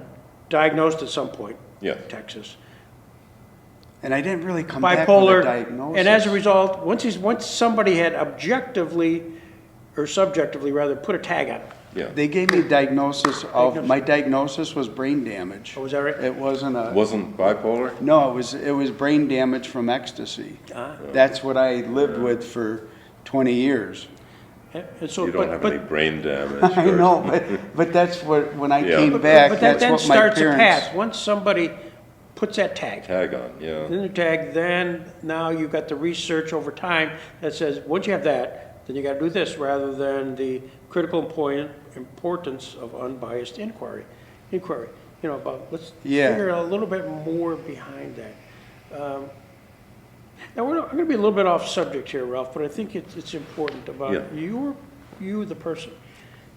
diagnosed at some point Yeah. in Texas. And I didn't really come back with a bipolar, diagnosis. and as a result, once somebody had objectively, or subjectively rather, put a tag on it. Yeah. They gave me a diagnosis of, my diagnosis was brain damage. Oh, was that right? It wasn't a, Wasn't bipolar? no, it was brain damage from ecstasy. Ah. That's what I lived with for 20 years. And so, You don't have any brain damage. I know, but that's what, when I Yeah. came But back, but that that's then what my starts a parents. path. Once somebody puts that tag, Tag on, yeah. then the tag, then now you've got the research over time that says, once you have that, then you gotta do this, rather than the critical importance of unbiased inquiry. You know, about, let's Yeah. figure out a little bit more behind that. Now, I'm gonna be a little bit off subject here, Ralph, but I think it's important about Yeah. you, the person.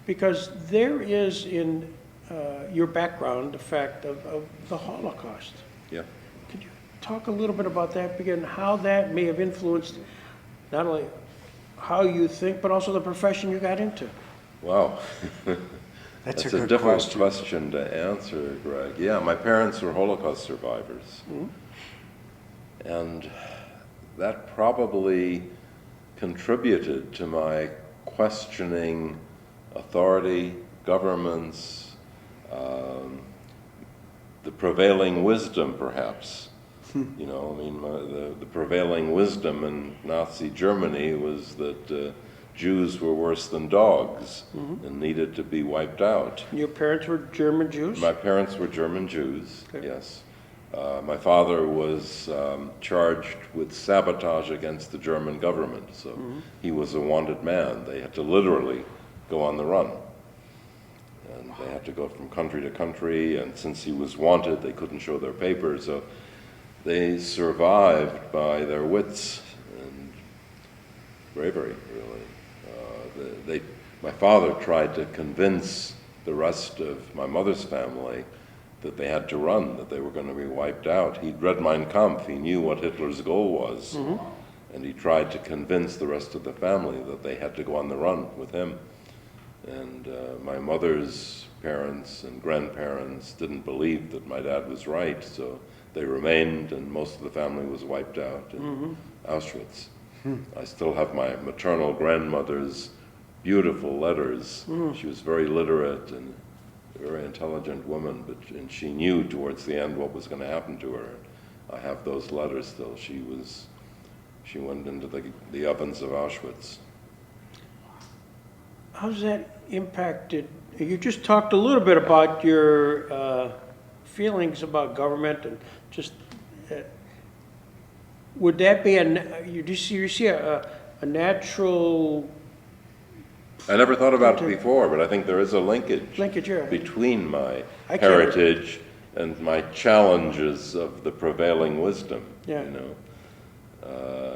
Because there is in your background the fact of the Holocaust. Yeah. Could you talk a little bit about that, again, how that may have influenced not only how you think, but also the profession you got into? Wow. That's That's a a good difficult question. question to answer, Greg. Yeah, my parents were Holocaust survivors. And that probably contributed to my questioning authority, governments, the prevailing wisdom, perhaps. You know, I mean, the prevailing wisdom in Nazi Germany was that Jews were worse than dogs and needed to be wiped out. Your parents were German Jews? My parents were German Jews, Okay. yes. My father was charged with sabotage against the German government, so he was a wanted man. They had to literally go on the run. And they had to go from country to country, and since he was wanted, they couldn't show their papers, so they survived by their wits and bravery, really. My father tried to convince the rest of my mother's family that they had to run, that they were going to be wiped out. He'd read Mein Kampf, he knew what Hitler's goal was, and he tried to convince the rest of the family that they had to go on the run with him. And my mother's parents and grandparents didn't believe that my dad was right, so they remained, and most of the family was wiped out in Auschwitz. I still have my maternal grandmother's beautiful letters. She was very literate and a very intelligent woman, and she knew towards the end what was going to happen to her. I have those letters still. She went into the ovens of Auschwitz. How's that impacted? You just talked a little bit about your feelings about government and just, would that be you see a natural I never thought about it before, but I think there is a linkage here? between my I can't- heritage and my challenges of the prevailing wisdom. Yeah. You know,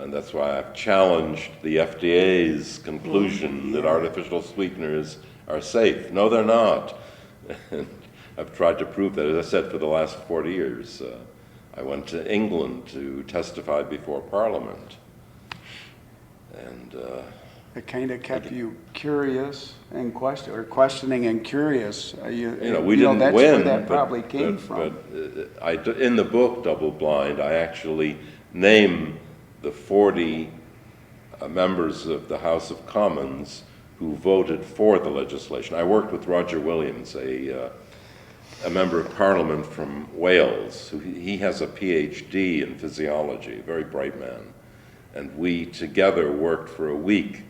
and that's why I've challenged the FDA's conclusion that artificial sweeteners are safe. No, they're not. And I've tried to prove that, as I said, for the last 40 years. I went to England to testify before Parliament, and It kind of kept you curious and questioning and curious. we didn't that's win. where that probably came from. But in the book, Double Blind, I actually name the 40 members of the House of Commons who voted for the legislation. I worked with Roger Williams, a member of Parliament from Wales. He has a PhD in physiology, a very bright man. And we together worked for a week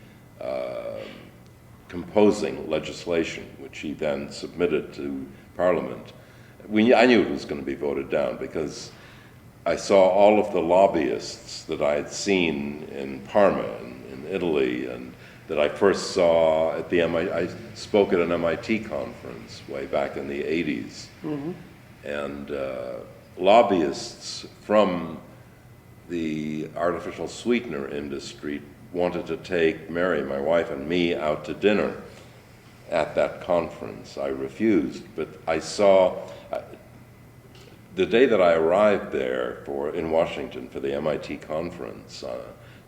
composing legislation, which he then submitted to Parliament. I knew it was going to be voted down because I saw all of the lobbyists that I had seen in Parma, in Italy, and that I first saw at the I spoke at an MIT conference way back in the 80s. And lobbyists from the artificial sweetener industry wanted to take Mary, my wife, and me out to dinner at that conference. I refused, but I saw, the day that I arrived there in Washington for the MIT conference,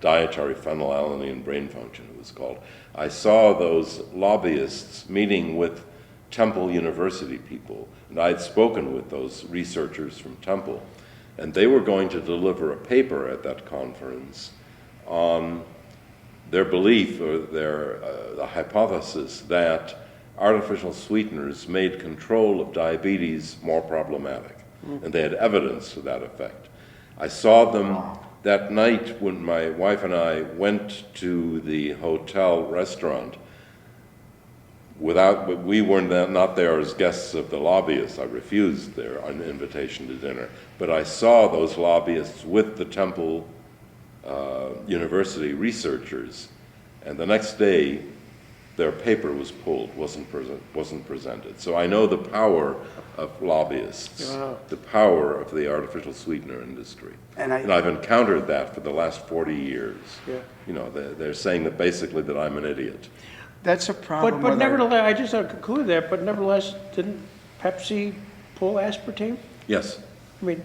dietary phenylalanine brain function it was called, I saw those lobbyists meeting with Temple University people, and I had spoken with those researchers from Temple, And they were going to deliver a paper at that conference on their belief or the hypothesis that artificial sweeteners made control of diabetes more problematic. And they had evidence to that effect. I saw them that night when my wife and I went to the hotel restaurant. We were not there as guests of the lobbyists. I refused their invitation to dinner. But I saw those lobbyists with the Temple University researchers, and the next day their paper was pulled, wasn't presented. So I know the power of lobbyists, the power of the artificial sweetener industry. And I've encountered that for the last 40 years. Yeah. You know, they're saying that basically that I'm an idiot. That's a problem. But nevertheless, I just conclude that, but nevertheless, didn't Pepsi pull aspartame? Yes. I mean,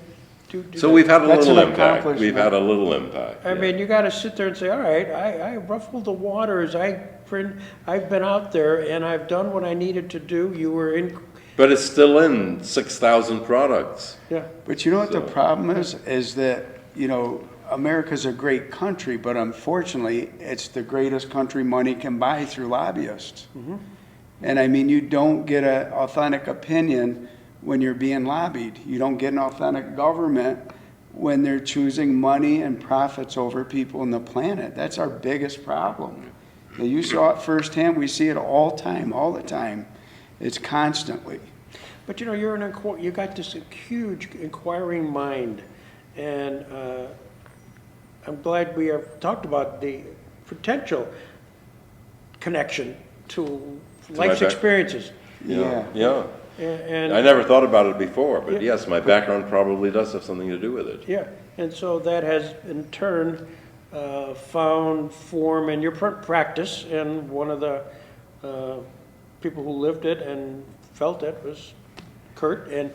So we've had a That's little an impact. accomplishment. We've had a little impact. I mean, you gotta sit there and say, all right, I ruffled the waters, I've been out there and I've done what I needed to do, you were in, But it's still in 6,000 products. yeah. But you know what the So- problem is that, you know, America's a great country, but unfortunately, it's the greatest country money can buy through lobbyists. And I mean, you don't get an authentic opinion when you're being lobbied. You don't get an authentic government when they're choosing money and profits over people on the planet. That's our biggest problem. Now, you saw it firsthand. We see it all the time. It's constantly. But you know, you got this huge inquiring mind, and I'm glad we have talked about the potential connection to life's back- experiences. Yeah. Yeah. And I never thought about it before, but Yeah. yes, my background probably does have something to do with it. yeah, and so that has in turn found form in your practice, and one of the people who lived it and felt it was Kurt, and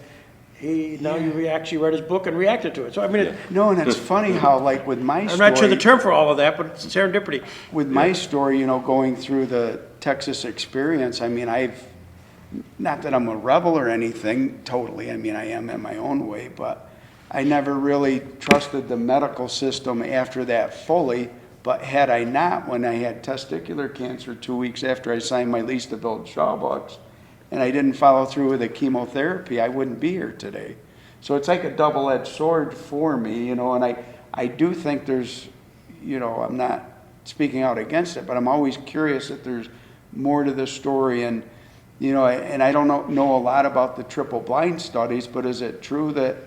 you actually read his book and reacted to it. So I mean, No, and it's funny how, like, with my I'm story. not sure the term for all of that, but it's serendipity. With my story, you know, going through the Texas experience, I mean, not that I'm a rebel or anything, totally. I mean, I am in my own way, but I never really trusted the medical system after that fully. But had I not, when I had testicular cancer 2 weeks after I signed my lease to build Shawbucks, and I didn't follow through with the chemotherapy, I wouldn't be here today. So it's like a double-edged sword for me, you know, and I do think there's, you know, I'm not speaking out against it, but I'm always curious if there's more to the story. And, you know, and I don't know a lot about the triple blind studies, but is it true that,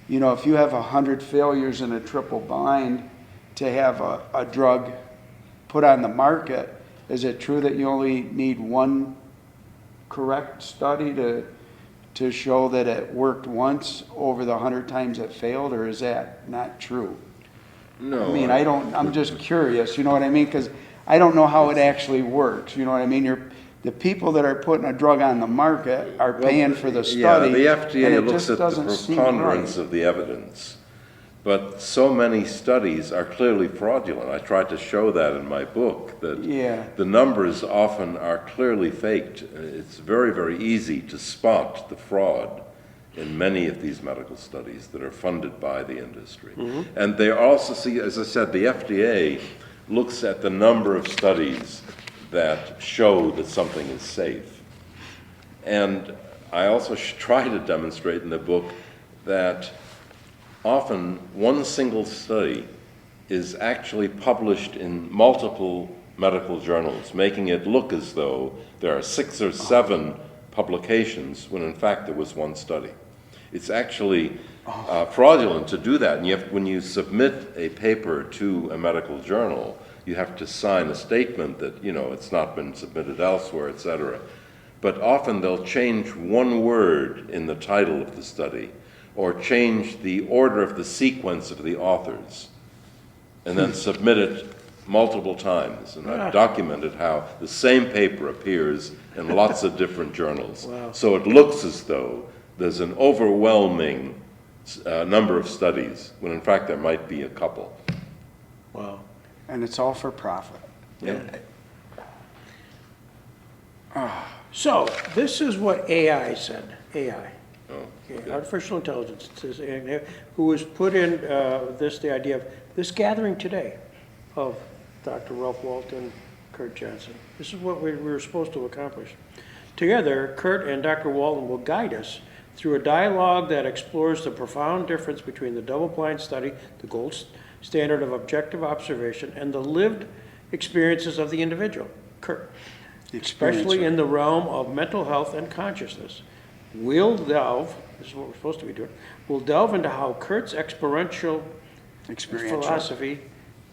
you know, if you have 100 failures in a triple blind to have a drug put on the market, is it true that you only need one correct study to show that it worked once over the 100 times it failed, or is that not true? No. I mean, I'm just curious, you know what I mean? Because I don't know how it actually works, you know what I mean? The people that are putting a drug on the market are paying for the study. Yeah, the and FDA it looks just at the doesn't seem preponderance right. of the evidence. But so many studies are clearly fraudulent. I tried to show that in my book, that Yeah. the numbers often are clearly faked. It's very, very easy to spot the fraud in many of these medical studies that are funded by the industry. And they also see, as I said, the FDA looks at the number of studies that show that something is safe. And I also try to demonstrate in the book that often one single study is actually published in multiple medical journals, making it look as though there are 6 or 7 publications when in fact there was one study. It's actually fraudulent to do that. And when you submit a paper to a medical journal, you have to sign a statement that, you know, it's not been submitted elsewhere, et cetera. But often they'll change one word in the title of the study, or change the order of the sequence of the authors, and then submit it multiple times. And I've documented how the same paper appears in lots of different journals. Wow. So it looks as though there's an overwhelming number of studies, when in fact there might be a couple. Wow. And it's all for profit. Yeah. So, this is what AI said, AI. Oh. Okay, artificial intelligence, it says, and who has put in the idea of this gathering today of Dr. Ralph Walton, Kurt Johnson. This is what we were supposed to accomplish. Together, Kurt and Dr. Walton will guide us through a dialogue that explores the profound difference between the double-blind study, the gold standard of objective observation, and the lived experiences of the individual, Kurt, especially in the realm of mental health and consciousness. We'll delve, this is what we're supposed to be doing, we'll delve into how Kurt's experiential philosophy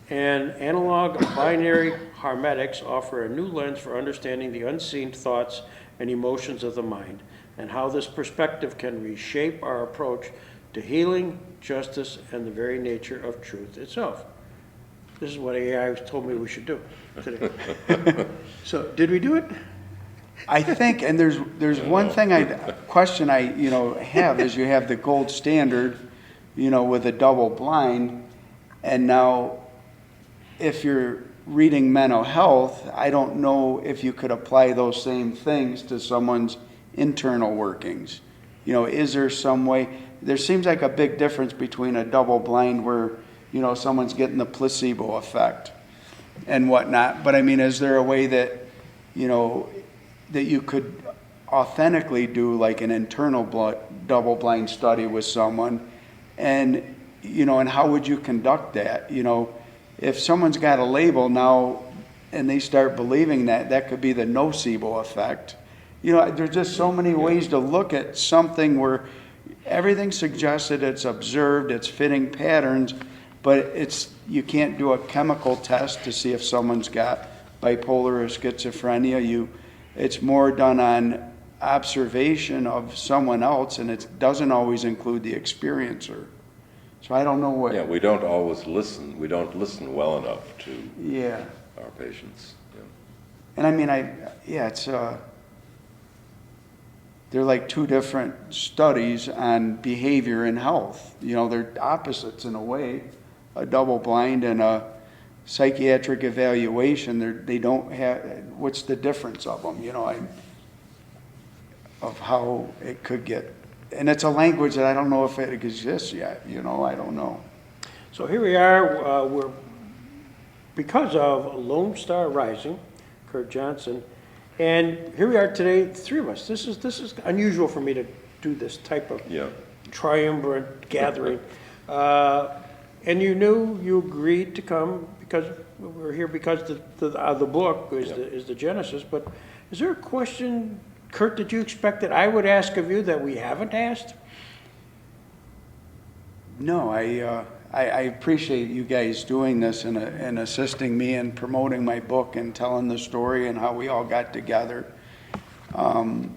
and analog binary harmetics offer a new lens for understanding the unseen thoughts and emotions of the mind, and how this perspective can reshape our approach to healing, justice, and the very nature of truth itself. This is what AI told me we should do today. So, did we do it? I think, and there's one thing question I have is you have the gold standard, with a double blind, and now if you're reading mental health, I don't know if you could apply those same things to someone's internal workings. Is there some way? There seems like a big difference between a double blind where someone's getting the placebo effect and whatnot. But I mean, is there a way that that you could authentically do like an internal double blind study with someone, and and how would you conduct that? If someone's got a label now and they start believing that could be the nocebo effect. There's just so many ways to look at something where everything's suggested, it's observed, it's fitting patterns, but you can't do a chemical test to see if someone's got bipolar or schizophrenia. It's more done on observation of someone else, and it doesn't always include the experiencer. So I don't know what. Yeah, we don't always listen. We don't listen well enough to our patients. Yeah. And I mean, it's they're like two different studies on behavior and health. They're opposites in a way. A double blind and a psychiatric evaluation, they don't have, what's the difference of them, of how it could get, and it's a language that I don't know if it exists yet, I don't know. So here we are, we're, because of Lone Star Rising, Kurt Johnson, and here we are today, the three of us. This is unusual for me to do this type of triumvirate gathering. And you agreed to come because we're here because the book is the genesis. But is there a question, Kurt, that you expect that I would ask of you that we haven't asked? No, I appreciate you guys doing this and assisting me in promoting my book and telling the story and how we all got together. No,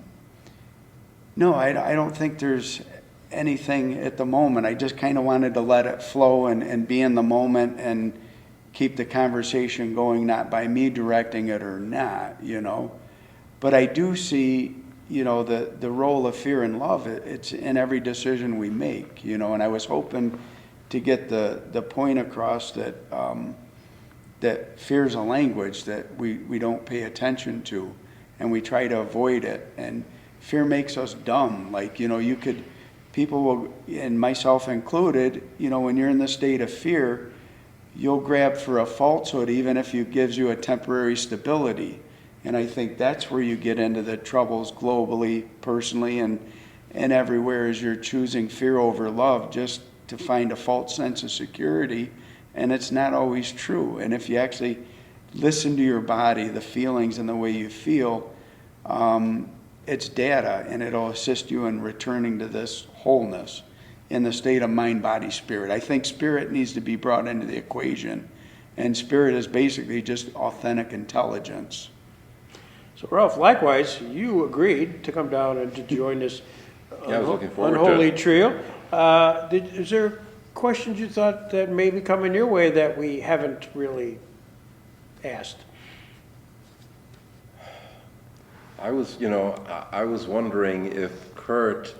I don't think there's anything at the moment. I just kind of wanted to let it flow and be in the moment and keep the conversation going, not by me directing it or not, But I do see, the role of fear and love. It's in every decision we make, and I was hoping to get the point across that that fear is a language that we don't pay attention to, and we try to avoid it. And fear makes us dumb. Like, people will, and myself included, when you're in the state of fear, you'll grab for a falsehood even if it gives you a temporary stability. And I think that's where you get into the troubles globally, personally, and everywhere, is you're choosing fear over love just to find a false sense of security, and it's not always true. And if you actually listen to your body, the feelings and the way you feel, it's data, and it'll assist you in returning to this wholeness in the state of mind, body, spirit. I think spirit needs to be brought into the equation, and spirit is basically just authentic intelligence. So Ralph, likewise, you agreed to come down and to join this I was looking forward unholy to it. trio. Is there questions you thought that may be coming your way that we haven't really asked? I was wondering if Kurt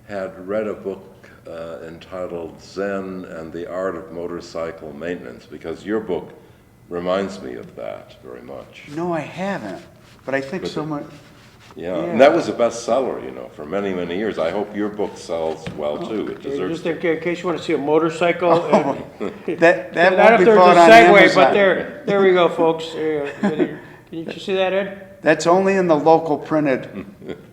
had read a book entitled Zen and the Art of Motorcycle Maintenance, because your book reminds me of that very much. No, I haven't, but I think so much. Yeah, and that was a bestseller, you know, for many, many years. I hope your book sells well too. It deserves Just to. in case you want to see a motorcycle. And, That I don't know won't if be there's bought a on segue, Amazon. but there we go, folks. Can you see that, Ed? That's only in the local printed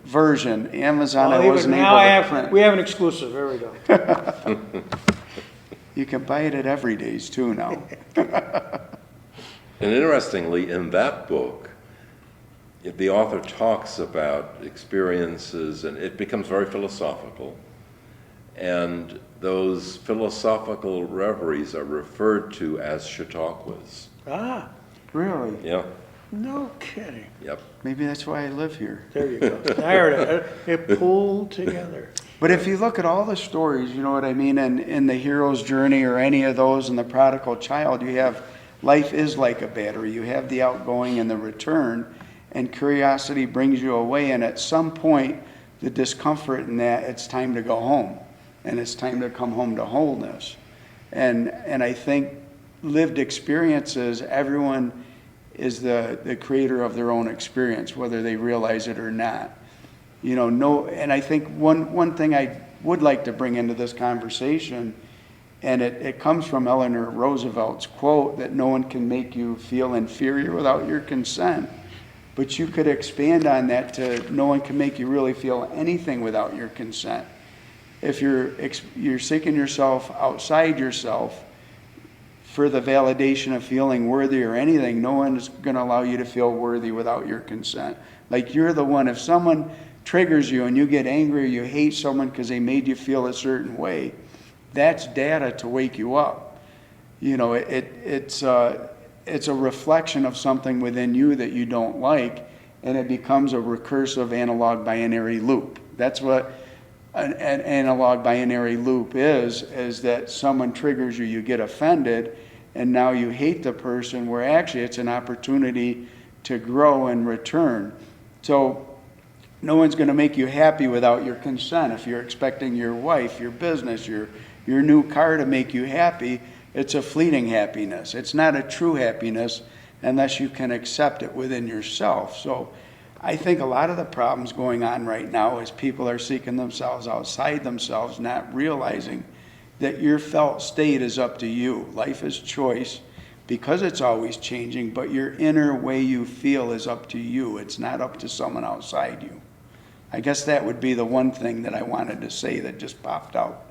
version. Amazon, I Well, wasn't even now able to print. we have an exclusive. There we go. You can buy it at Everyday's too now. And interestingly, in that book, the author talks about experiences, and it becomes very philosophical. And those philosophical reveries are referred to as chautauquas. Ah, Really? Yeah, no kidding. yep. Maybe that's why I live here. There you go. There it pulled together. But if you look at all the stories, you know what I mean, and in the hero's journey or any of those in the prodigal child, you have life is like a battery. You have the outgoing and the return, and curiosity brings you away. And at some point, the discomfort in that, it's time to go home, and it's time to come home to wholeness. And I think lived experiences, everyone is the creator of their own experience, whether they realize it or not. You know, and I think one thing I would like to bring into this conversation, and it comes from Eleanor Roosevelt's quote that no one can make you feel inferior without your consent. But you could expand on that to no one can make you really feel anything without your consent. If you're seeking yourself outside yourself for the validation of feeling worthy or anything, no one is going to allow you to feel worthy without your consent. Like you're the one, if someone triggers you and you get angry or you hate someone because they made you feel a certain way, that's data to wake you up. You know, it's a reflection of something within you that you don't like, and it becomes a recursive analog binary loop. That's what an analog binary loop is that someone triggers you, you get offended, and now you hate the person, where actually it's an opportunity to grow and return. So no one's going to make you happy without your consent. If you're expecting your wife, your business, your new car to make you happy, it's a fleeting happiness. It's not a true happiness unless you can accept it within yourself. So I think a lot of the problems going on right now is people are seeking themselves outside themselves, not realizing that your felt state is up to you. Life is choice because it's always changing, but your inner way you feel is up to you. It's not up to someone outside you. I guess that would be the one thing that I wanted to say that just popped out.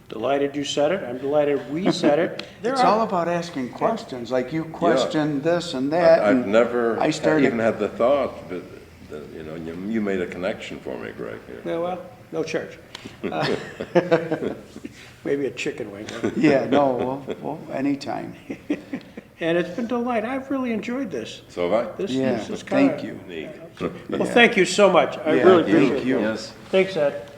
Delighted you said it. I'm delighted we said it. It's all about asking questions. Like you question this and that. I've and never I started, even had the thought, but you know, you made a connection for me, Greg. Here. Yeah, well, no charge. Maybe a chicken wing. Huh? Yeah, no, well, anytime. And it's been a delight. I've really enjoyed this. So have I. This is thank kinda you. Neat. Well, thank you so much. I Yeah, really thank appreciate it. you. Yes. Thanks, Ed.